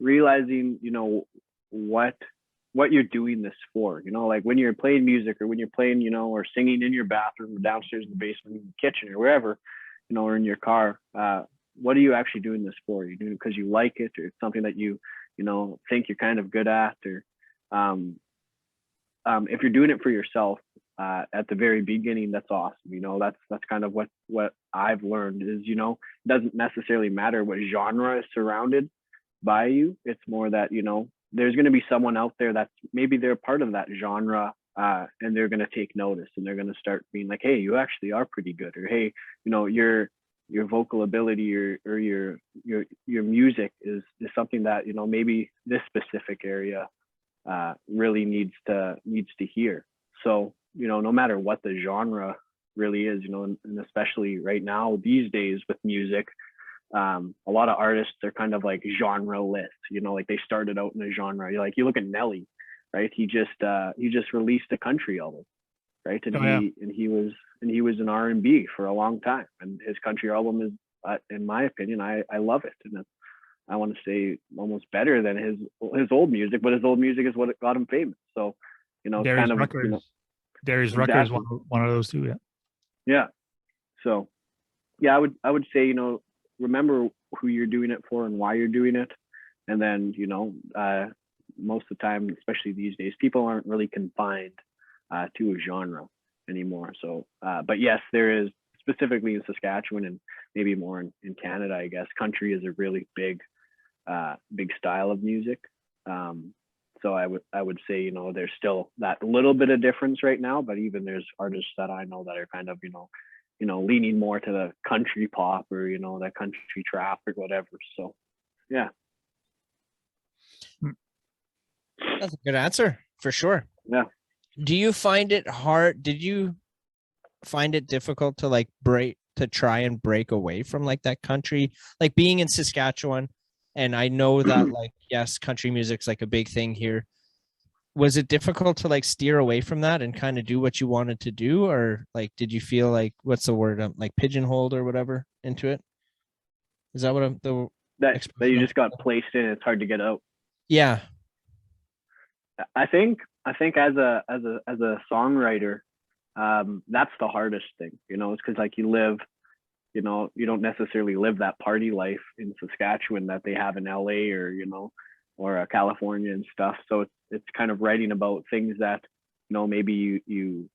realizing, what you're doing this for, like when you're playing music or when you're playing, or singing in your bathroom or downstairs in the basement, in the kitchen or wherever, or in your car, what are you actually doing this for? You're doing it because you like it, or it's something that you think you're kind of good at, or if you're doing it for yourself at the very beginning, that's awesome. That's kind of what I've learned is, it doesn't necessarily matter what genre is surrounded by you. It's more that, there's going to be someone out there that's maybe they're part of that genre, and they're going to take notice, and they're going to start being like, hey, you actually are pretty good, or hey, your vocal ability, or your music is something that, maybe this specific area really needs to hear. So, no matter what the genre really is, and especially right now these days with music, a lot of artists are kind of like genre-less, like they started out in a genre. You look at Nelly, right? He just released a country album, right? And he was an R&B for a long time, and his country album is, in my opinion, I love it, and I want to say almost better than his old music, but his old music is what got him famous. So, Darius kind of, Rucker, Darius exactly. Rucker is one of those two. Yeah. So, yeah, I would say, remember who you're doing it for and why you're doing it, and then most of the time, especially these days, people aren't really confined to a genre anymore. So, but yes, there is, specifically in Saskatchewan and maybe more in Canada, I guess, country is a really big style of music. So I would say, there's still that little bit of difference right now, but even there's artists that I know that are kind of, leaning more to the country pop, or, that country trap or whatever. So, yeah. That's a good answer for sure. Yeah. Do you find it hard? Did you find it difficult to try and break away from like that country, like being in Saskatchewan? And I know that yes, country music's like a big thing here. Was it difficult to like steer away from that and kind of do what you wanted to do? Or like, did you feel like, what's the word? Like pigeonholed or whatever into it? Is that what that you just got placed in? It's hard to get out. Yeah. I think as a songwriter, that's the hardest thing, it's because like you live, you don't necessarily live that party life in Saskatchewan that they have in LA, or California and stuff. So it's kind of writing about things that, maybe you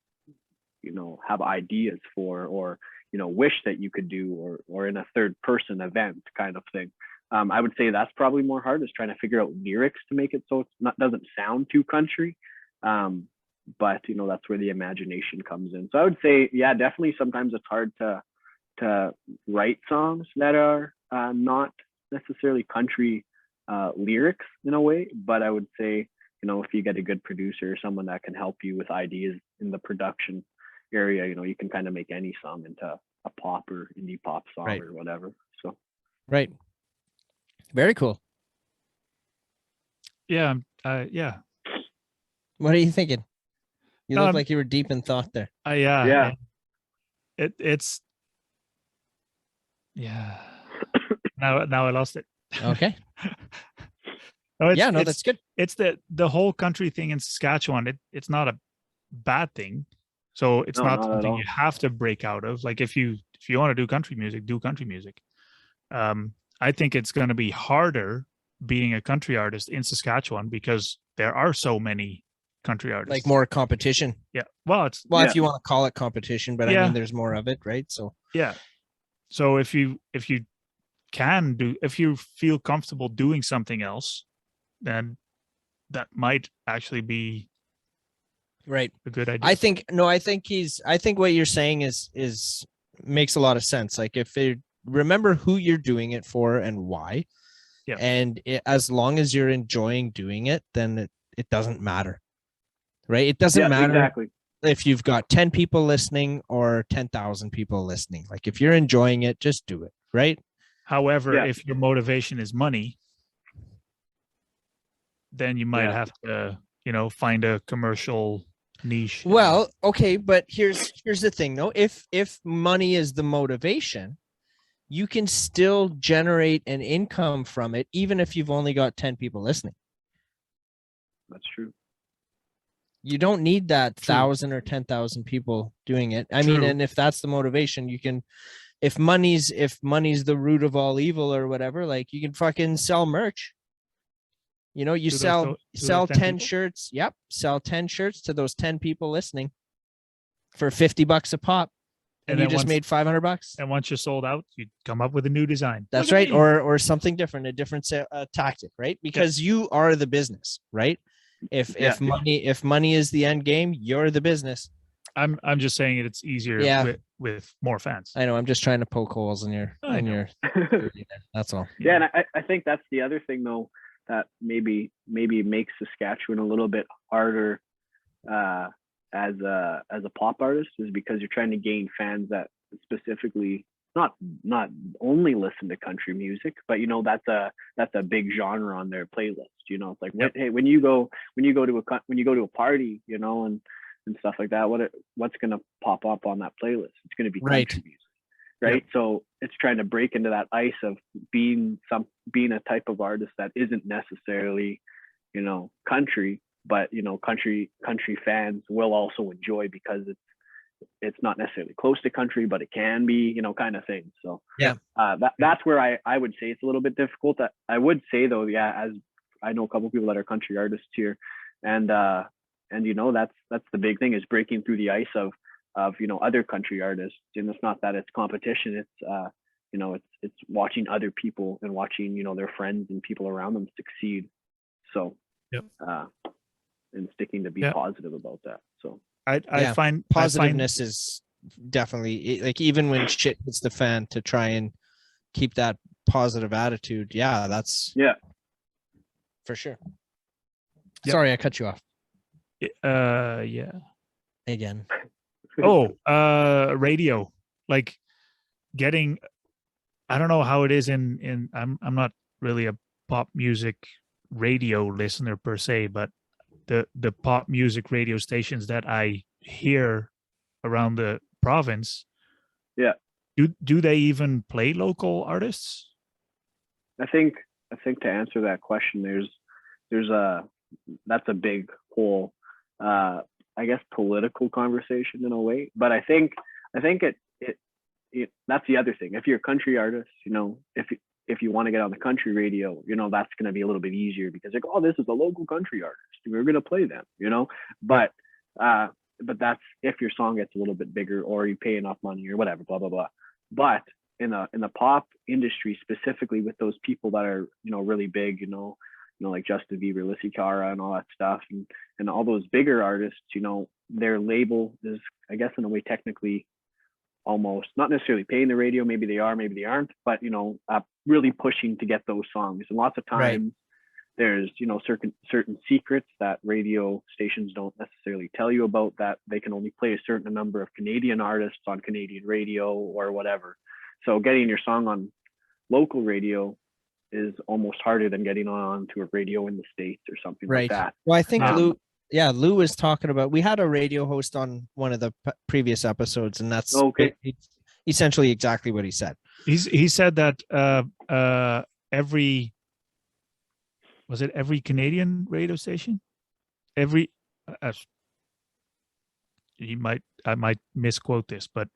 have ideas for, or, wish that you could do, or in a third person event kind of thing. I would say that's probably more hard, is trying to figure out lyrics to make it so it's doesn't sound too country. But that's where the imagination comes in. So I would say, yeah, definitely sometimes it's hard to write songs that are not necessarily country lyrics in a way. But I would say, if you get a good producer or someone that can help you with ideas in the production area, you can kind of make any song into a pop or indie pop song, right, or whatever. So, right. Very cool. Yeah. Yeah. What are you thinking? You look like you were deep in thought there. Yeah. It's yeah. Now I lost it. Okay. No, that's good. It's the whole country thing in Saskatchewan. It's not a bad thing. So it's not something you have to break out of. Like if you want to do country music, do country music. I think it's going to be harder being a country artist in Saskatchewan because there are so many country artists. Like more competition. Yeah. Well, if you want to call it competition, but I mean, there's more of it, right? So yeah. So if you feel comfortable doing something else, then that might actually be right. A good idea. I think what you're saying is makes a lot of sense. Like if you remember who you're doing it for and why, and as long as you're enjoying doing it, then it doesn't matter, right? It doesn't matter exactly if you've got 10 people listening or 10,000 people listening. Like if you're enjoying it, just do it, right? However, if your motivation is money, then you might have to, find a commercial niche. Well, okay, but here's the thing though. If money is the motivation, you can still generate an income from it, even if you've only got 10 people listening. That's true. You don't need that 1,000 or 10,000 people doing it. I mean, and if that's the motivation, you can, if money's the root of all evil or whatever, like you can fucking sell merch. You know, you To those sell to those sell 10 10 people? shirts. Yep, sell 10 shirts to those 10 people listening for $50 a pop, and And you then just once made $500. and once you're sold out, you come up with a new design. That's Look at right, me. or something different, a different tactic, right? Because you are the business, right? If Yeah. if money is the end game, you're the business. I'm just saying it's easier Yeah. with more fans. I know. I'm just trying to poke holes in your I know. theory there. That's all. Yeah, and I think that's the other thing though that maybe makes Saskatchewan a little bit harder as a pop artist is because you're trying to gain fans that specifically not only listen to country music, but you know that's a big genre on their playlist. You know, it's like hey, when you go to a party, you know, and stuff like that, what's gonna pop up on that playlist? It's gonna be country music. Right. Yep. So it's trying to break into that ice of being a type of artist that isn't necessarily, you know, country, but you know, country fans will also enjoy because it's not necessarily close to country, but it can be, you know, kind of thing. So that's where I would say it's a little bit difficult. I would say though, as I know a couple of people that are country artists here, and you know, that's the big thing is breaking through the ice of you know, other country artists. And it's not that it's competition, it's you know, it's watching other people and watching, you know, their friends and people around them succeed. So and sticking to be positive about that. So I find positiveness is definitely, like, even when shit hits the fan, to try and keep that positive attitude. Yeah, that's for sure. Sorry, I cut you off. Yeah. Again. Radio, like getting, I don't know how it is in I'm not really a pop music radio listener per se, but the pop music radio stations that I hear around the province, do they even play local artists? I think to answer that question, that's a big whole I guess political conversation in a way, but I think it that's the other thing. If you're a country artist, you know, if you want to get on the country radio, you know, that's going to be a little bit easier because like, oh, this is a local country artist, we're going to play them, you know. But that's if your song gets a little bit bigger or you pay enough money or whatever, blah blah blah. But in the pop industry, specifically with those people that are, you know, really big, you know, like Justin Bieber, Lissy Cara, and all that stuff, and all those bigger artists, you know, their label is, I guess, in a way, technically almost not necessarily paying the radio. Maybe they are, maybe they aren't, but you know, really pushing to get those songs. And lots of times there's, you know, certain secrets that radio stations don't necessarily tell you about, that they can only play a certain number of Canadian artists on Canadian radio or whatever. So getting your song on local radio is almost harder than getting on to a radio in the States or something like that. Well, I think Lou was talking about, we had a radio host on one of the previous episodes, and that's essentially exactly what he said. He said that every Canadian radio station, I might misquote this, but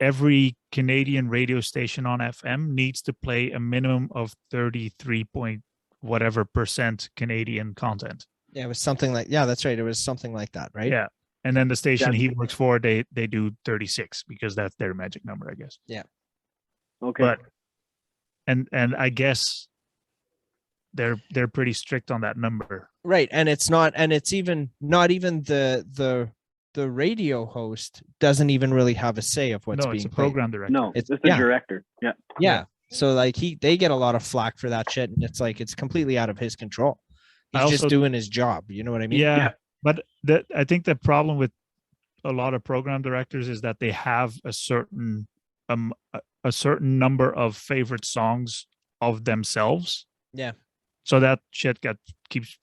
every Canadian radio station on FM needs to play a minimum of 33% Canadian content. Yeah, it was something like, that's right. It was something like that, right? Yeah. And then the station he works for, they do 36 because that's their magic number, I guess. Yeah. Okay. But and I guess they're pretty strict on that number. Right. And it's even not even the radio host doesn't even really have a say of what's being played. No, it's a program director. No, it's the director. Yeah. So like they get a lot of flack for that shit, and it's like it's completely out of his control. He's just doing his job. You know what I mean? Yeah. But I think the problem with a lot of program directors is that they have a certain number of favorite songs of themselves. Yeah. So that shit keeps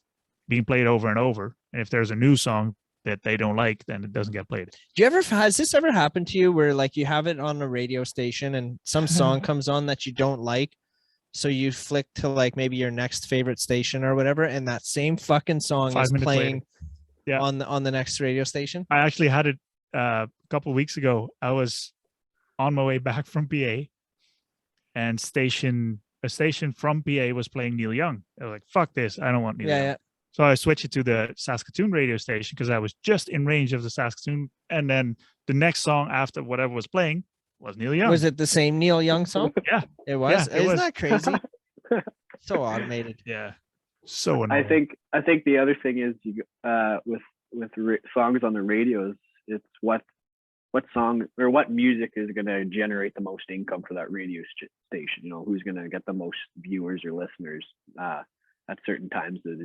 being played over and over. And if there's a new song that they don't like, then it doesn't get played. Has this ever happened to you where like you have it on a radio station and some song comes on that you don't like, so you flick to like maybe your next favorite station or whatever, and that same fucking song is playing on the next radio station? I actually had it a couple of weeks ago. I was on my way back from PA, and station a station from PA was playing Neil Young. I was like, fuck this, I don't want Neil Young. Yeah. So I switched it to the Saskatoon radio station because I was just in range of the Saskatoon. And then the next song after whatever was playing was Neil Young. Was it the same Neil Young song? Yeah. It was? Yeah, it Isn't was. that crazy? So automated. Yeah. So annoying. I think the other thing is with songs on the radios, it's what song or what music is going to generate the most income for that radio station. You know, who's going to get the most viewers or listeners at certain times of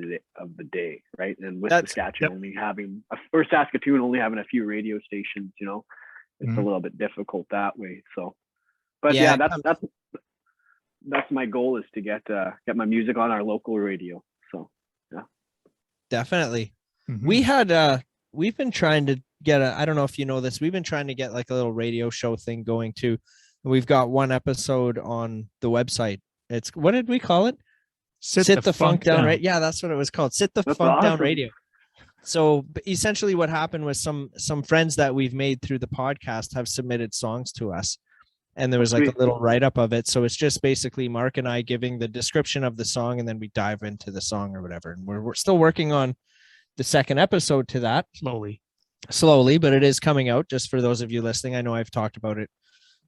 the day, right? And with Saskatchewan only having or Saskatoon only having a few radio stations, you know, it's a little bit difficult that way. So, but yeah, that's my goal, is to get my music on our local radio. So yeah, definitely. We've been trying to get I don't know if you know this, we've been trying to get like a little radio show thing going too. We've got one episode on the website. It's, what did we call it? Sit the funk down, right? Yeah, that's what it was called. Sit the funk down radio. So essentially what happened was some friends that we've made through the podcast have submitted songs to us. And there was like a little write-up of it. So it's just basically Mark and I giving the description of the song, and then we dive into the song or whatever. And we're still working on the second episode to that. Slowly, but it is coming out, just for those of you listening. I know I've talked about it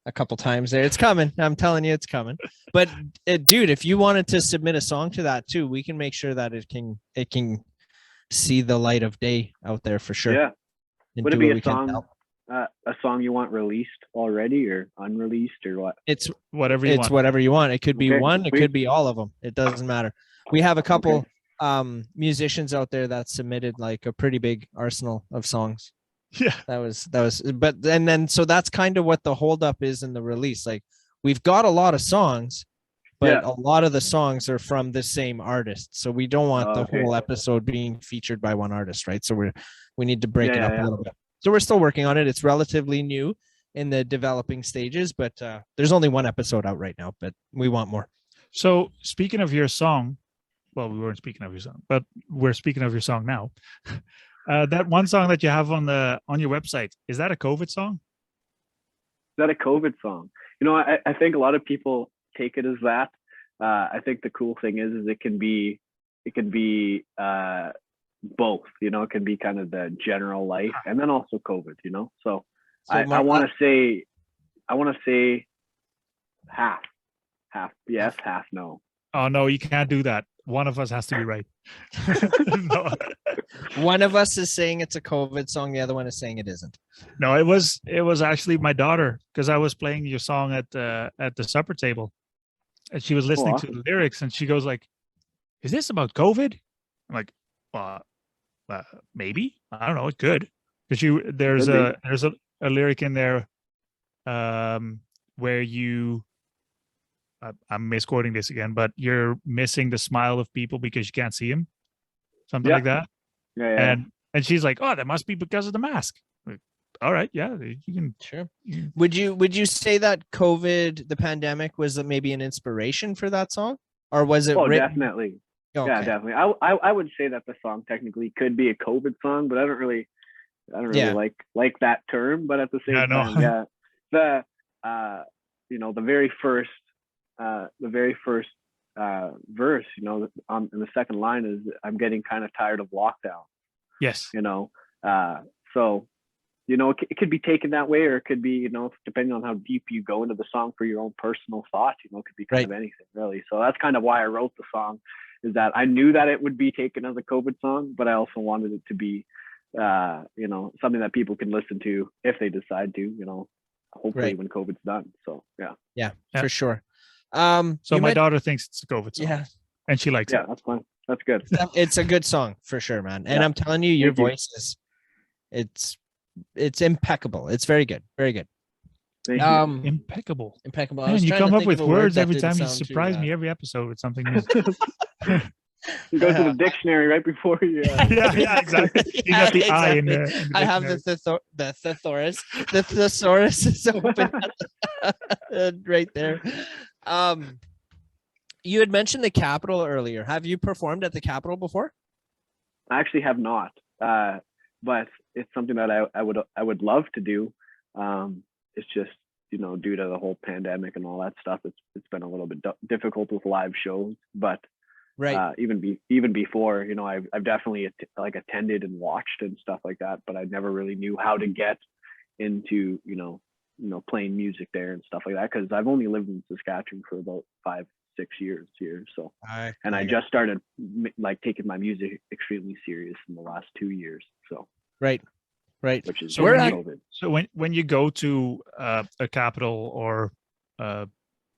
a couple times there. It's coming. I'm telling you, it's coming. But dude, if you wanted to submit a song to that too, we can make sure that it can see the light of day out there for sure. Yeah. Would it be a song you want released already or unreleased or what? It's whatever you want. Whatever you want. It could be one, it could be all of them. It doesn't matter. We have a couple musicians out there that submitted like a pretty big arsenal of songs. Yeah, that was but then so that's kind of what the holdup is in the release. Like, we've got a lot of songs, but a lot of the songs are from the same artist, so we don't want the whole episode being featured by one artist, right? So we need to break it up a little bit. So we're still working on it. It's relatively new in the developing stages, but there's only one episode out right now, but we want more. So speaking of your song, well, we weren't speaking of your song, but we're speaking of your song now. That one song that you have on your website, is that a COVID song? Is that a COVID song? You know, I think a lot of people take it as that. I think the cool thing is it can be both. You know, it can be kind of the general life and then also COVID. You know, so I want to say half yes, half no. Oh no, you can't do that. One of us has to be right. No. One of us is saying it's a COVID song. The other one is saying it isn't. No, it was actually my daughter, because I was playing your song at the supper table, and she was listening to the lyrics, and she goes like, "Is this about COVID?" I'm like, maybe. I don't know. It could, because there's a lyric in there, where you. I'm misquoting this again, but you're missing the smile of people because you can't see them, something like that. Yeah. And she's like, "Oh, that must be because of the mask." Like, all right, yeah, you can. Sure. Would you say that COVID, the pandemic, was maybe an inspiration for that song, or was it? Definitely. Okay. Yeah, definitely. I would say that the song technically could be a COVID song, but I don't really like that term. But at the same time, the very first verse, you know, in the second line is, "I'm getting kind of tired of lockdown." Yes. You know, so, you know, it could be taken that way, or it could be, you know, depending on how deep you go into the song for your own personal thought, you know, it could be kind of anything really. So that's kind of why I wrote the song, is that I knew that it would be taken as a COVID song, but I also wanted it to be, you know, something that people can listen to if they decide to, you know, hopefully when COVID's done. So yeah, for sure. So my daughter thinks it's a COVID song. Yeah, and she likes it. Yeah, that's fine. That's good. It's a good song for sure, man. And I'm telling you, your voice is, it's impeccable. It's very good. Very good. Impeccable. Man, you come up with words every time. You surprise me every episode with something new. You go to the dictionary right before you. Yeah, exactly. You got the I in there. I have the thesaurus. The thesaurus is open right there. You had mentioned the Capitol earlier. Have you performed at the Capitol before? I actually have not, but it's something that I would love to do. It's just, due to the whole pandemic and all that stuff, it's been a little bit difficult with live shows. But Right. even before, I've definitely attended and watched and stuff like that, but I never really knew how to get into playing music there and stuff like that, because I've only lived in Saskatchewan for about 5-6 years here. So and I just started taking my music extremely serious in the last 2 years. So Right. which is So COVID. So when you go to a Capital or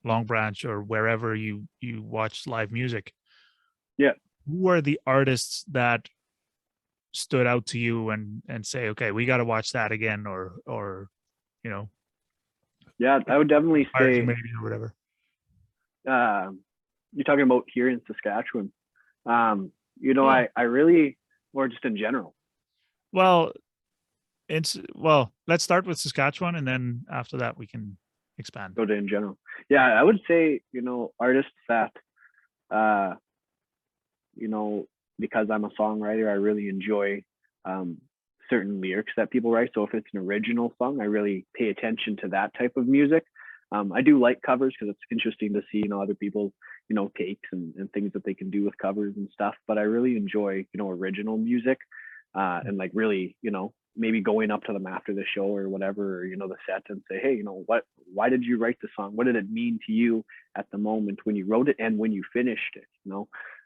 Long Branch or wherever you watch live music, Yeah. who are the artists that stood out to you and say, okay, we got to watch that again, or Yeah, I would definitely say maybe or whatever. You're talking about here in Saskatchewan. I really, or just in general. Well, let's start with Saskatchewan, and then after that we can expand. Go to in general. Yeah, I would say, artists that, because I'm a songwriter, I really enjoy certain lyrics that people write. So if it's an original song, I really pay attention to that type of music. I do like covers because it's interesting to see, other people's, takes and things that they can do with covers and stuff. But I really enjoy, original music, and really, maybe going up to them after the show or whatever, or, the set, and say, hey, why did you write the song? What did it mean to you at the moment when you wrote it and when you finished it?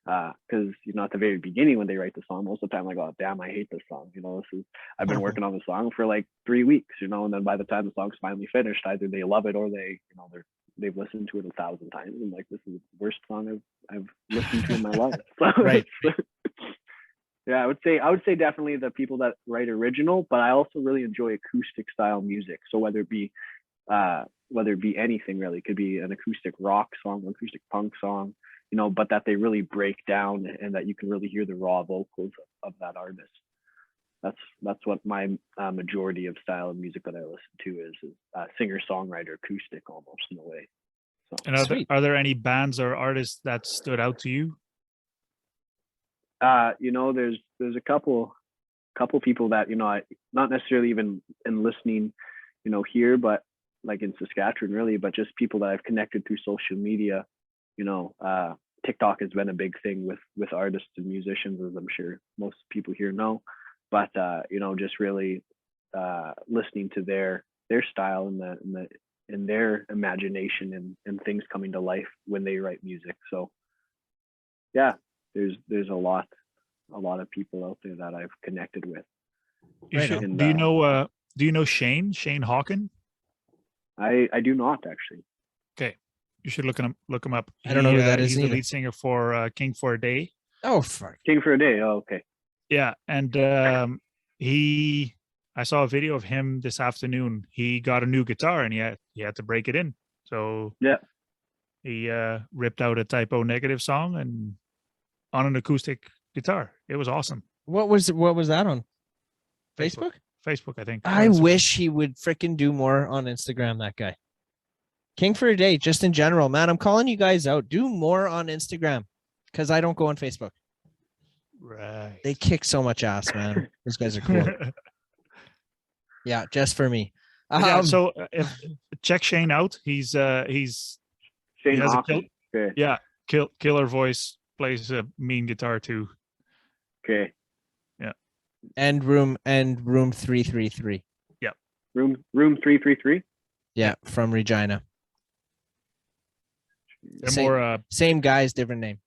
Because at the very beginning when they write the song, most of the time, like, oh damn, I hate this song. I've been working on the song for like 3 weeks, and then by the time the song's finally finished, either they love it or they've listened to it 1,000 times and like, this is the worst song I've listened to in my life. Right. Yeah, I would say definitely the people that write original, but I also really enjoy acoustic style music. So whether it be anything really, it could be an acoustic rock song, an acoustic punk song, but that they really break down and that you can really hear the raw vocals of that artist. That's what my majority of style of music that I listen to is singer-songwriter acoustic, almost, in a way. So. And are there any bands or artists that stood out to you? There's a couple people that I not necessarily even in listening, here, but like in Saskatchewan really, but just people that I've connected through social media. TikTok has been a big thing with artists and musicians, as I'm sure most people here know. But just really listening to their style and their imagination and things coming to life when they write music. So yeah, there's a lot of people out there that I've connected with. Do you know Shane Hawken? I do not, actually. Okay, you should look him up. I don't know who that is. He's the lead singer for King for a Day. Oh fuck, King for a Day. Oh, okay. Yeah, and I saw a video of him this afternoon. He got a new guitar and he had to break it in. So yeah, he ripped out a Type O Negative song and on an acoustic guitar. It was awesome. What was that on? Facebook, I think. I wish he would freaking do more on Instagram, that guy. King for a Day, just in general, man. I'm calling you guys out. Do more on Instagram, because I don't go on Facebook. Right. They kick so much ass, man. Those guys are cool. Yeah, just for me. So check Shane out. He's Shane Hawken. Okay. Yeah, killer voice, plays a mean guitar too. Okay. Yeah. And room 333. Yeah. Room 333. Yeah, from Regina. They're same guys, different name.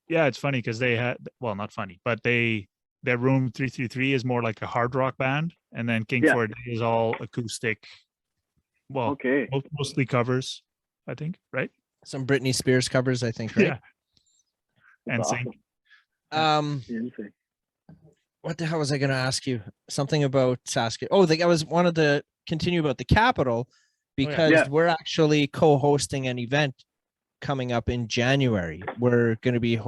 Yeah, it's funny because they had, well, not funny, but their Room 333 is more like a hard rock band, and then King for a Day is all acoustic. Well, okay, mostly covers, I think, right? Some Britney Spears covers, I think, right? Yeah. And sing. What the hell was I going to ask you? Something about Saskatchewan. Oh, I wanted to continue about the Capital, because we're actually co-hosting an event coming up in January. We're going to be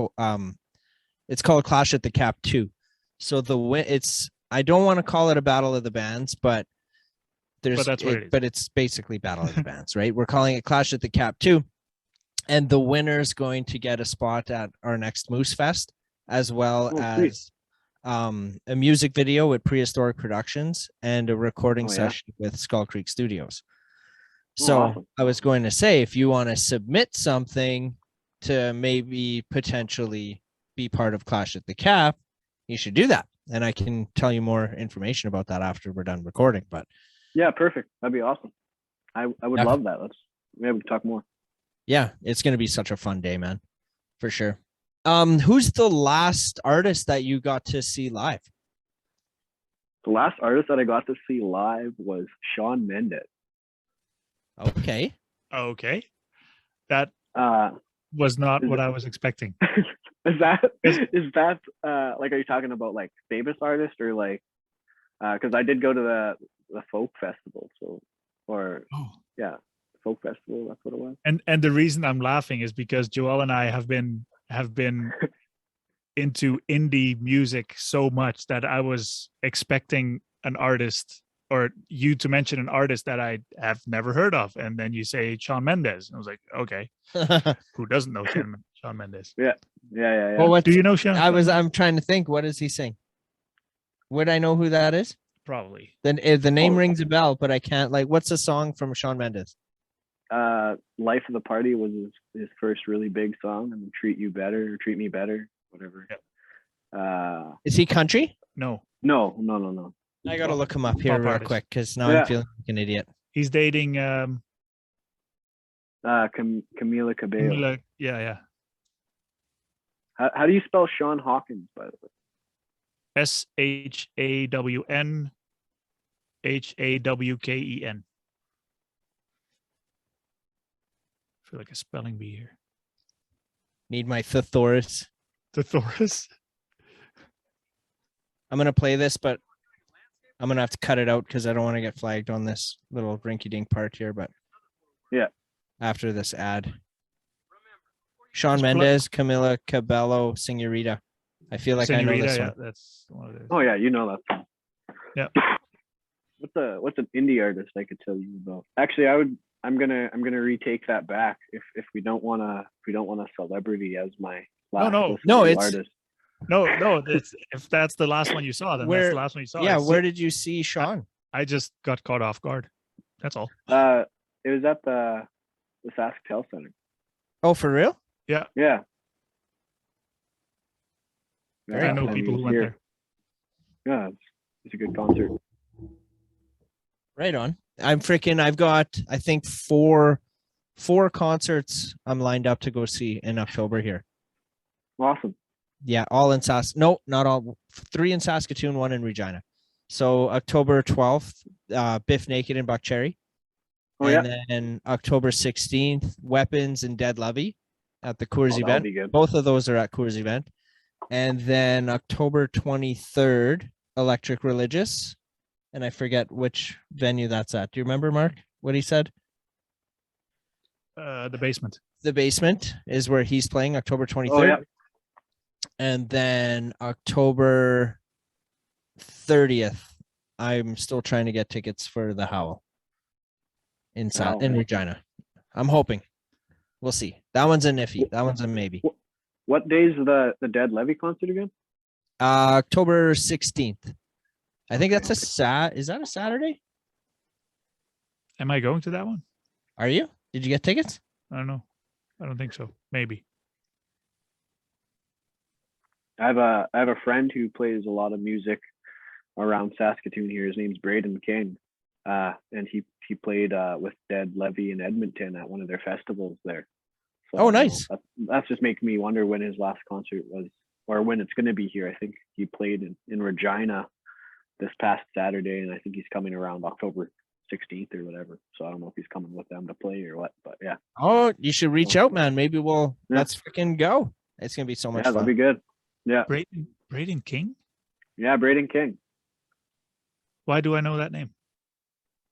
it's called Clash at the Cap 2. So I don't want to call it a battle of the bands, but it's basically battle of the bands, right? We're calling it Clash at the Cap 2, and the winner's going to get a spot at our next Moose Fest, as well as a music video with Prehistoric Productions and a recording session with Skull Creek Studios. So awesome. I was going to say, if you want to submit something to maybe potentially be part of Clash at the Cap, you should do that. And I can tell you more information about that after we're done recording. But Yeah, perfect. That'd be awesome. I would Yeah. love that. Maybe we can talk more. yeah, it's going to be such a fun day, man, for sure. Who's the last artist that you got to see live? The last artist that I got to see live was Shawn Mendes. Okay. Okay. That Uh, was not Is what it- I was expecting. is that Is- like, are you talking about like famous artist or like, because I did go to the folk festival, so, or Oh. yeah, folk festival, that's what it was. And the reason I'm laughing is because Joel and I have been into indie music so much that I was expecting an artist or you to mention an artist that I have never heard of, and then you say Shawn Mendes. I was like, okay, who doesn't know Shawn Mendes? Yeah. Well, what Do you know Shawn? I'm trying to think. What does he sing? Would I know who that is? Probably. Then the name Oh. rings a bell, but I can't. Like, what's the song from Shawn Mendes? Life of the Party was his first really big song, and Treat You Better or Treat Me Better, whatever. Yep. Is he country? No, No. I gotta look him up here Pop real artist. quick because now Yeah. I'm feeling like an idiot. he's dating Camila Cabello. Camila. Yeah. How do you spell Sean Hawkins, by the way? SHAWN HAWKEN. I feel like a spelling bee here. Need my thesaurus. Thesaurus. I'm gonna play this, but I'm gonna have to cut it out because I don't want to get flagged on this little rinky-dink part here. But Yeah. after this ad, Shawn Just plug- Mendes, Camila Cabello, Señorita. I feel like I know this yeah, one. that's one of those. Oh yeah, you know that. Yeah. What's an indie artist I could tell you about? Actually, I'm gonna retake that back if we don't want a celebrity as my last No, artist. No, if that's the last one you saw, then that's the last one you saw. Yeah, It's- where did you see Shawn? I just got caught off guard. That's all. It was at the Sasktel Center. Oh, for real? Yeah. Very I know and people he who was went here. there. Yeah, it's a good concert. Right on. I've got, I think, four concerts I'm lined up to go see in October here. Awesome. Yeah, all in no, not all. 3 in Saskatoon, 1 in Regina. So October 12th, Biff Naked and Buck Cherry. Oh And yeah. then October 16th, Weapons and Dead Levy at the Coors That'll event. be good. Both of those are at Coors event. And then October 23rd, Electric Religious. And I forget which venue that's at. Do you remember, Mark, what he said? The basement. The Basement is where he's playing October 23rd. Oh yeah. And then October 30th, I'm still trying to get tickets for the Howl in Regina. I'm hoping. We'll see. That one's a iffy. That one's a maybe. What day's the Dead Levy concert again? October 16th. I think that's is that a Saturday? Am I going to that one? Are you? Did you get tickets? I don't know. I don't think so. Maybe. I have a friend who plays a lot of music around Saskatoon here. His name's Brayden King. And he played with Dead Levy in Edmonton at one of their festivals there. So, Oh, nice. That's just making me wonder when his last concert was, or when it's going to be here. I think he played in Regina this past Saturday, and I think he's coming around October 16th or whatever. So I don't know if he's coming with them to play or what, but yeah. Oh, you should reach out, man. Maybe let's freaking go. It's gonna be so much Yeah, fun. that'd be good. Yeah. Brayden King? Yeah, Brayden King. Why do I know that name?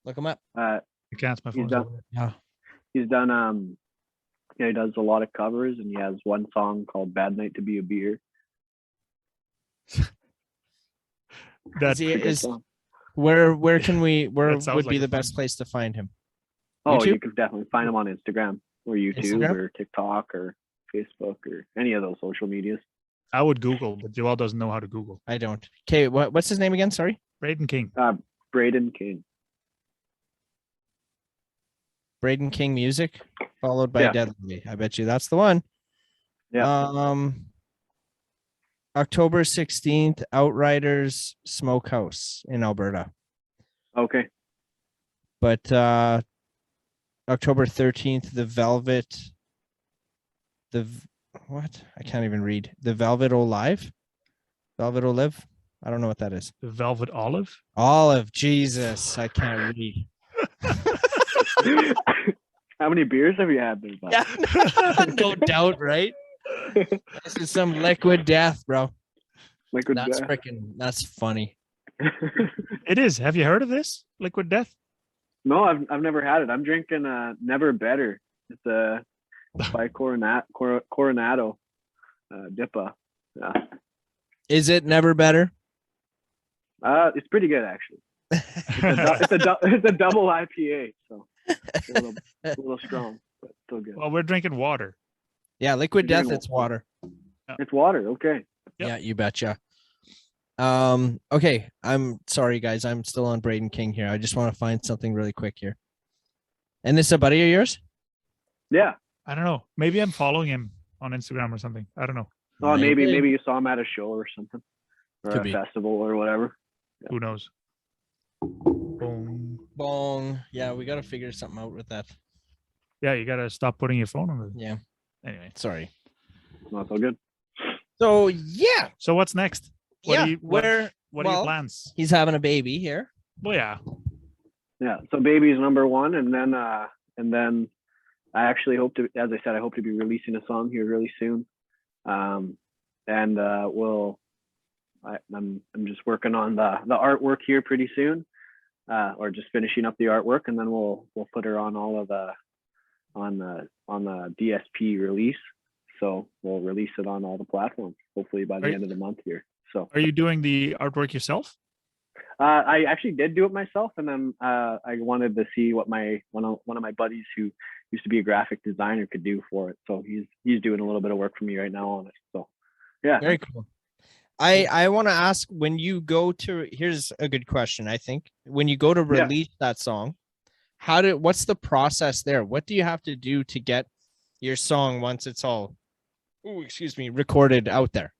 Look him up. I can't. My He's phone's done- over Yeah. He's done he does a lot of covers, and he has one song called Bad Night to Be a Beer. there. Is he- It's a good is- song. Where can we? Where That sounds would like be a the fun- best place to find him? Oh, YouTube? you can definitely find him on Instagram or YouTube Instagram? or TikTok or Facebook or any of those social medias. I would Google, but Joel doesn't know how to Google. I don't. Okay, what's his name again? Sorry. Brayden King. Brayden King. Brayden King Music, followed by Yeah. Deadly. I bet you that's the one. Yeah. October 16th, Outriders Smokehouse in Alberta. Okay. But October 13th, what? I can't even read. The Velvet Olive? Velvet Olive? I don't know what that is. The Velvet Olive. Olive, Jesus, I can't read. How many beers have you had there, bud? Yeah, no doubt, right? This is some liquid death, bro. Liquid That's death. that's funny. It is. Have you heard of this? Liquid Death? No, I've never had it. I'm drinking Never Better. It's by Coronado Dippa. Yeah. Is it never better? It's pretty good actually. It's a double IPA, so it's a little strong, but still good. Well, we're drinking water. Yeah, liquid You're death, drinking it's water. It's water. Okay. Yep. Yeah, you betcha. Okay, I'm sorry guys, I'm still on Brayden King here. I just want to find something really quick here. And this is a buddy of yours? Yeah. I don't know. Maybe I'm following him on Instagram or something. I don't know. Oh, maybe you saw him at a show or something, or Could a be. festival or whatever. Yeah. Who knows? Boom. Bong. Yeah, we got to figure something out with that. Yeah, you gotta stop putting your phone on the. Yeah. Anyway, Sorry. Not so good. So yeah. so what's next? What are your plans? He's having a baby here. Well, yeah. Yeah. So baby's number one, and then I actually hope to, as I said, I hope to be releasing a song here really soon. I'm just working on the artwork here pretty soon, or just finishing up the artwork, and then we'll put her on all of on the DSP release. So we'll release it on all the platforms, hopefully by the end of the month here. So are you doing the artwork yourself? I actually did do it myself, and then I wanted to see what one of my buddies who used to be a graphic designer could do for it. So he's doing a little bit of work for me right now on it. So yeah, very cool. I want to ask, when you go to, here's a good question. I think when you go to release that song, what's the process there? What do you have to do to get your song once it's all, recorded out there?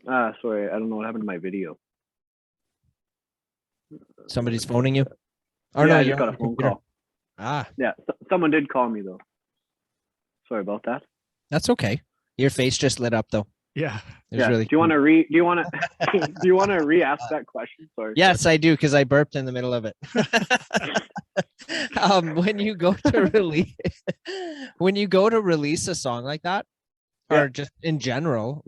Sorry, I don't know what happened to my video. Somebody's phoning you? Or no, I just got a phone call. Yeah, someone did call me though. Sorry about that. That's okay. Your face just lit up though. Yeah. Really do you want to re-ask that question? Sorry. Yes, I do, because I burped in the middle of it. When you go to release a song like that, or just in general,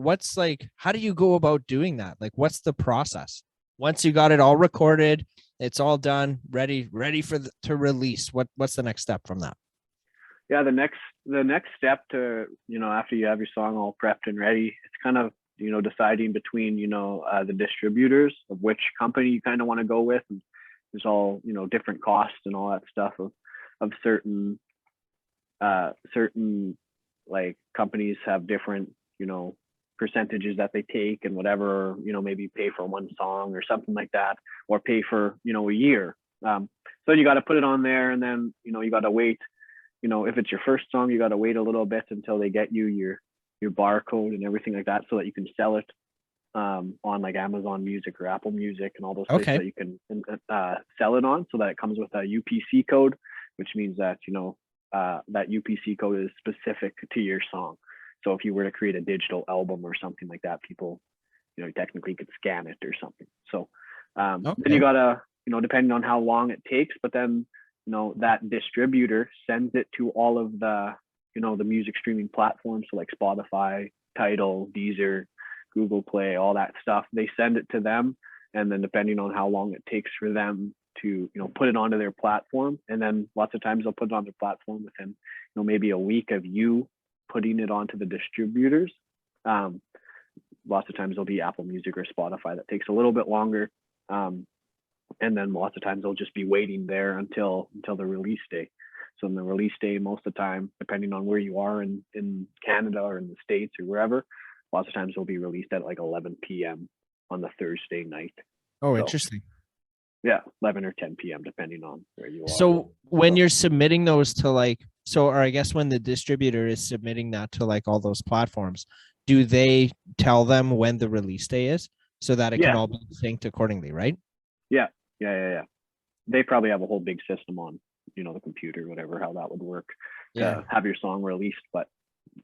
how do you go about doing that? Like, what's the process? Once you got it all recorded, it's all done, ready to release. What's the next step from that? Yeah, the next step to, after you have your song all prepped and ready, it's kind of, deciding between, the distributors of which company you kind of want to go with. And there's all, different costs and all that stuff of certain like companies have different, percentages that they take and whatever, maybe pay for one song or something like that, or pay for, a year. So you got to put it on there, and then, you got to wait. If it's your first song, you got to wait a little bit until they get you your barcode and everything like that, so that you can sell it on like Amazon Music or Apple Music and all those places that you can sell it on, so that it comes with a UPC code, which means that, that UPC code is specific to your song. So if you were to create a digital album or something like that, people, technically could scan it or something. So then you gotta, depending on how long it takes, but then, that distributor sends it to all of the, the music streaming platforms. So like Spotify, Tidal, Deezer, Google Play, all that stuff. They send it to them. And then depending on how long it takes for them to, put it onto their platform. And then lots of times they'll put it on their platform within, maybe a week of you putting it onto the distributors. Lots of times there'll be Apple Music or Spotify that takes a little bit longer. And then lots of times they'll just be waiting there until the release day. So in the release day, most of the time, depending on where you are in Canada or in the States or wherever, lots of times they'll be released at like 11 p.m. on the Thursday night. Oh, interesting. Yeah, 11 or 10 p.m. depending on where you are. So when you're submitting those to like, or I guess when the distributor is submitting that to like all those platforms, do they tell them when the release day is so that it can all be synced accordingly, right? Yeah. They probably have a whole big system on, the computer, whatever, how that would work to have your song released. But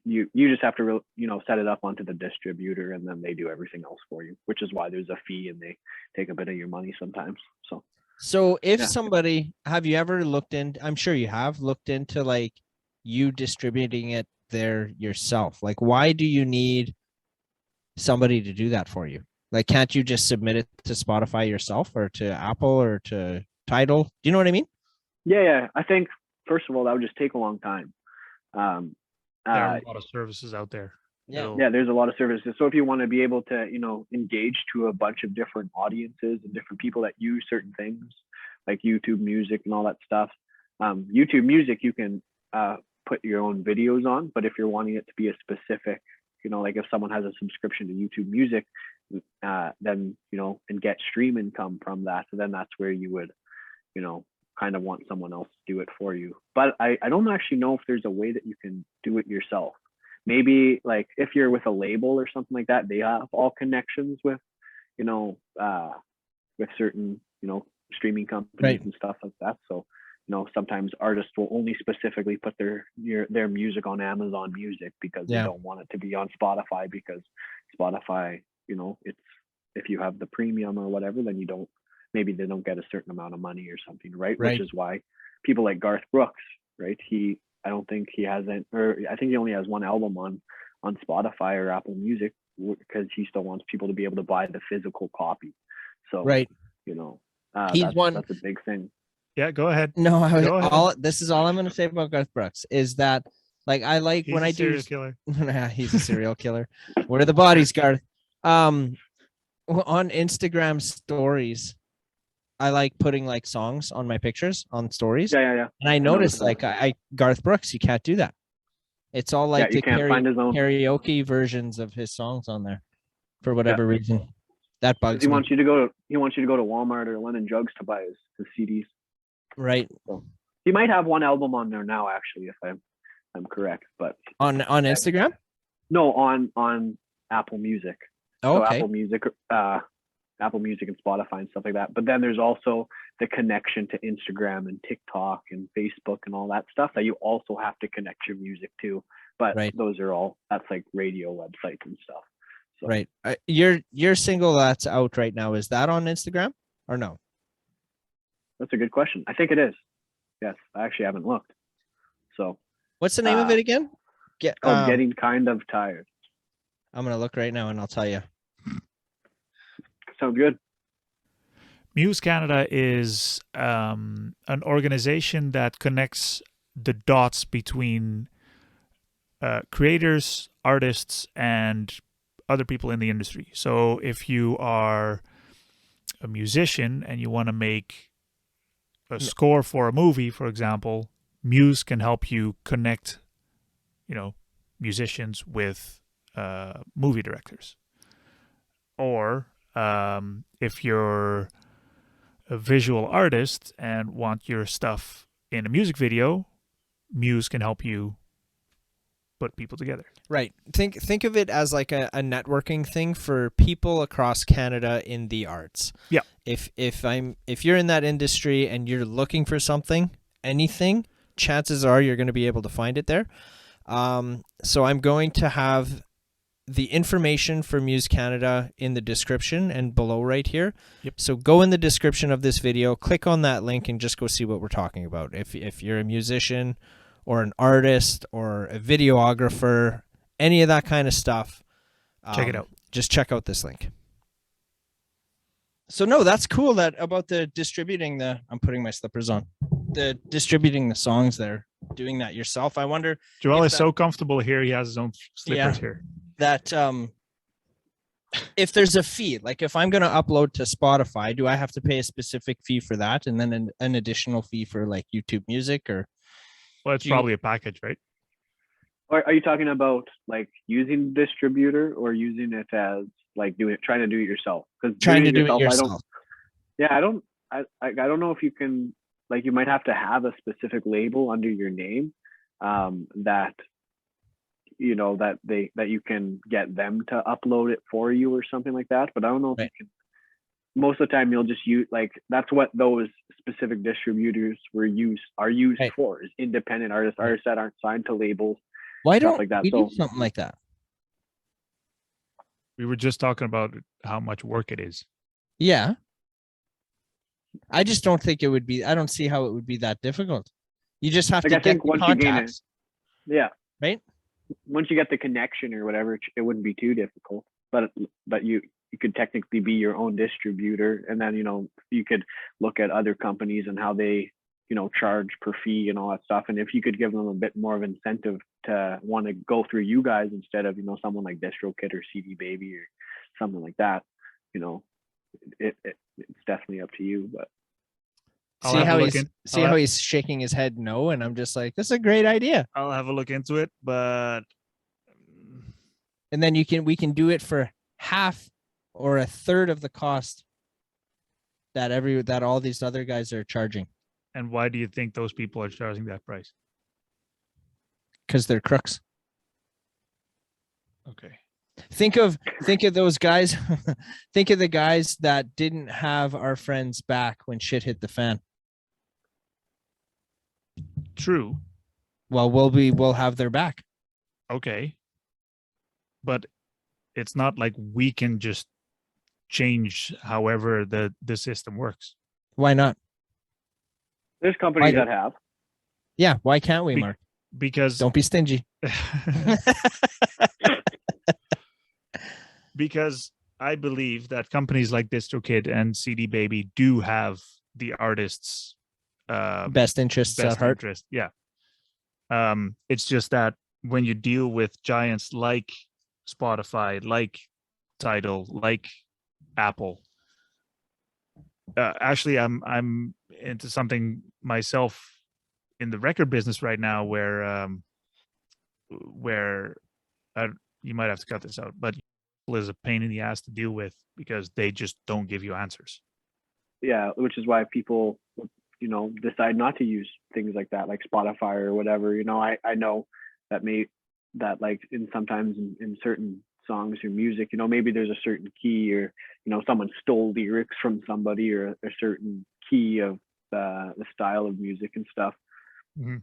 you just have to, set it up onto the distributor, and then they do everything else for you, which is why there's a fee and they take a bit of your money sometimes. So if somebody, have you ever looked in, I'm sure you have looked into like you distributing it there yourself? Like, why do you need somebody to do that for you? Like, can't you just submit it to Spotify yourself or to Apple or to Tidal? Do you know what I mean? Yeah. I think, first of all, that would just take a long time. There are a lot of services out there. Yeah, there's a lot of services. So if you want to be able to, engage to a bunch of different audiences and different people that use certain things like YouTube Music and all that stuff, YouTube Music, you can put your own videos on. But if you're wanting it to be a specific, like if someone has a subscription to YouTube Music, then, and get stream income from that, so then that's where you would, kind of want someone else to do it for you. But I don't actually know if there's a way that you can do it yourself. Maybe like if you're with a label or something like that, they have all connections with, with certain, streaming companies and stuff like that. So, sometimes artists will only specifically put their music on Amazon Music because they don't want it to be on Spotify, because Spotify, it's, if you have the premium or whatever, then maybe they don't get a certain amount of money or something, right? Which is why people like Garth Brooks, right? I don't think he hasn't, or I think he only has one album on Spotify or Apple Music, because he still wants people to be able to buy the physical copy. So, that's a big thing. Yeah, go ahead. No, this is all I'm going to say about Garth Brooks is that, like, I like he's when I do. Serial killer. He's a serial killer. Where are the bodies, Garth? On Instagram stories, I like putting like songs on my pictures on stories. Yeah. And I noticed like Garth Brooks, you can't do that. It's all like the karaoke versions of his songs on there for whatever reason. That bugs me. He wants you to go to Walmart or London Drugs to buy his CDs. Right. So he might have one album on there now, actually, if I'm correct. But on Instagram? No, on Apple Music. Oh, so okay. Apple Music and Spotify and stuff like that. But then there's also the connection to Instagram and TikTok and Facebook and all that stuff that you also have to connect your music to. But those are all, that's like radio websites and stuff. So. Right. Your single that's out right now, is that on Instagram or no? That's a good question. I think it is. Yes, I actually haven't looked. So what's the name of it again? Getting Kind of Tired. I'm gonna look right now and I'll tell you. Sounds good. Muse Canada is an organization that connects the dots between creators, artists, and other people in the industry. So if you are a musician and you want to make a score for a movie, for example, Muse can help you connect, musicians with movie directors. Or if you're a visual artist and want your stuff in a music video, Muse can help you put people together. Right. Think of it as like a networking thing for people across Canada in the arts. Yeah. If you're in that industry and you're looking for anything, chances are you're going to be able to find it there. So I'm going to have the information for Muse Canada in the description and below right here. Yep. So go in the description of this video, click on that link, and just go see what we're talking about. If you're a musician or an artist or a videographer, any of that kind of stuff, check it out. Just check out this link. So no, that's cool about the distributing I'm putting my slippers on. The distributing the songs there, doing that yourself. I wonder. Joel is so comfortable here. He has his own slippers here. That if there's a fee, like if I'm going to upload to Spotify, do I have to pay a specific fee for that? And then an additional fee for like YouTube Music or? Well, it's probably a package, right? Are you talking about like using the distributor or using it as like trying to do it yourself? Because trying to do it yourself. I I don't know if you can, like, you might have to have a specific label under your name, that that you can get them to upload it for you or something like that. But I don't know if you can. Most of the time, you'll just use, like, that's what those specific distributors are used for, is independent artists that aren't signed to labels. Why stuff don't like that. we do something like that? We were just talking about how much work it is. Yeah. I just don't think it would be. I don't see how it would be that difficult. You just have to get the contacts. Right. Once you get the connection or whatever, it wouldn't be too difficult. But you could technically be your own distributor, and then you could look at other companies and how they charge per fee and all that stuff. And if you could give them a bit more of incentive to want to go through you guys instead of someone like DistroKid or CD Baby or something like that, it's definitely up to you. But see how he's shaking his head no, and I'm just like, this is a great idea. I'll have a look into it, but and then we can do it for half or a third of the cost that all these other guys are charging. And why do you think those people are charging that price? Because they're crooks. Okay. Think of those guys. Think of the guys that didn't have our friends back when shit hit the fan. True. Well, we'll have their back. Okay. But it's not like we can just change however the system works. Why not? There's companies that have. Yeah, why can't we, Mark? Because don't be stingy. Because I believe that companies like DistroKid and CD Baby do have the artists' best interests at heart. Yeah. It's just that when you deal with giants like Spotify, like Tidal, like Apple, actually, I'm into something myself in the record business right now, where you might have to cut this out, but is a pain in the ass to deal with because they just don't give you answers. Yeah, which is why people, decide not to use things like that, like Spotify or whatever. I know that like sometimes in certain songs or music, maybe there's a certain key, or someone stole lyrics from somebody, or a certain key of the style of music and stuff. Mm-hmm.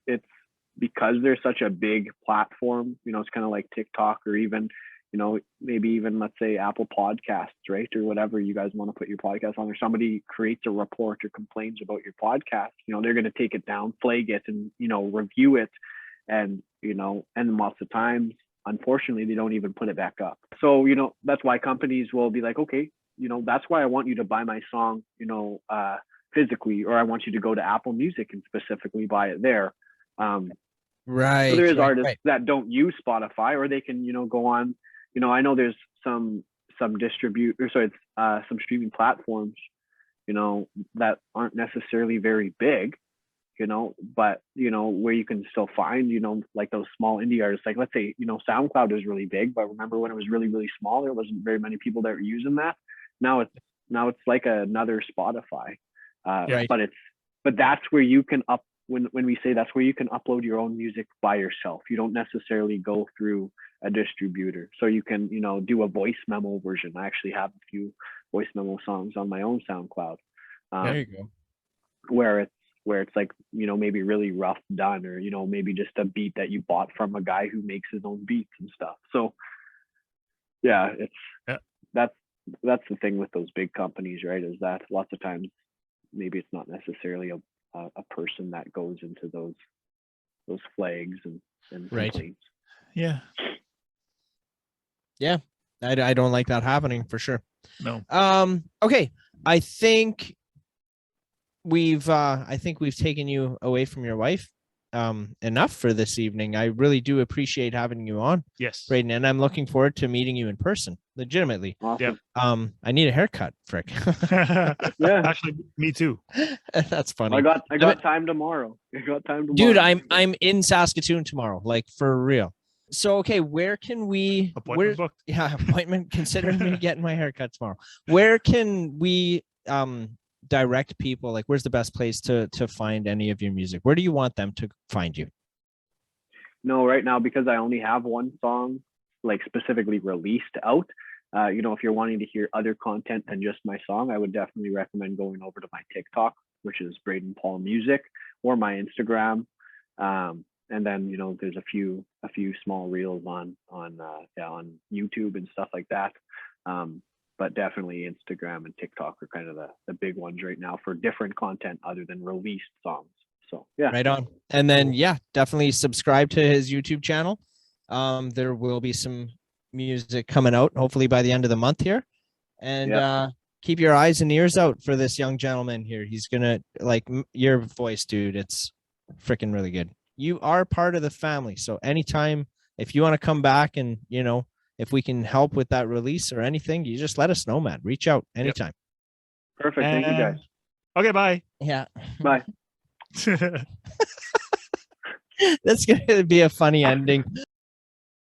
It's because there's such a big platform. It's kind of like TikTok, or even maybe even, let's say, Apple Podcasts, right, or whatever you guys want to put your podcast on, or somebody creates a report or complains about your podcast, they're going to take it down, flag it, and review it, and and lots of times, unfortunately, they don't even put it back up. So that's why companies will be like, okay, that's why I want you to buy my song physically, or I want you to go to Apple Music and specifically buy it there. Right. So there is artists that don't use Spotify, or they can go on. I know there's some streaming platforms, that aren't necessarily very big, but where you can still find, like those small indie artists. Like, let's say, SoundCloud is really big, but remember when it was really, really small, there wasn't very many people that were using that. Now it's like another Spotify. Right. But that's where you can when we say that's where you can upload your own music by yourself. You don't necessarily go through a distributor. So you can, do a voice memo version. I actually have a few voice memo songs on my own SoundCloud. There you go. Where it's like, maybe really rough done, or, maybe just a beat that you bought from a guy who makes his own beats and stuff. So yeah, that's the thing with those big companies, right? Is that lots of times maybe it's not necessarily a person that goes into those flags and right. complaints. Yeah. Yeah. I don't like that happening for sure. No. Okay. I think we've taken you away from your wife enough for this evening. I really do appreciate having you on. Yes. Brayden, and I'm looking forward to meeting you in person. Legitimately. Awesome. Yeah. I need a haircut, frick. Yeah. Actually, me too. That's funny. I got time tomorrow. Dude, I'm in Saskatoon tomorrow, like for real. So okay, where can we appointment booked? Yeah, appointment, considering me getting my haircut tomorrow. Where can we direct people? Like, where's the best place to find any of your music? Where do you want them to find you? No, right now, because I only have one song like specifically released out, you know, if you're wanting to hear other content than just my song, I would definitely recommend going over to my TikTok, which is Brayden Paul Music, or my Instagram. And then, you know, there's a few small reels on YouTube and stuff like that. But definitely Instagram and TikTok are kind of the big ones right now for different content other than released songs. So yeah. Right on. And then definitely subscribe to his YouTube channel. There will be some music coming out hopefully by the end of the month here. And keep your eyes and ears out for this young gentleman here. He's gonna like your voice, dude. It's freaking really good. You are part of the family. So anytime if you want to come back and, you know, if we can help with that release or anything, you just let us know, man. Reach out anytime. Perfect. Thank you, guys. Okay, bye. Yeah. Bye. That's gonna be a funny ending.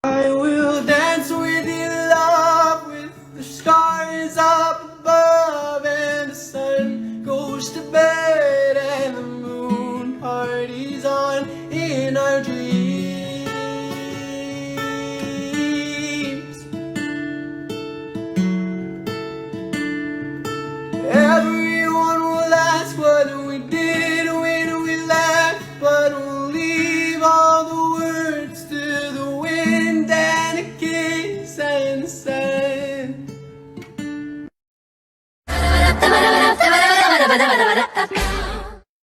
I will dance with you, love, with the stars up above, and the sun goes to bed, and the moon parties on in our dreams. Everyone will ask what we did when we left, but we'll leave all the words to the wind and a kiss and the sun.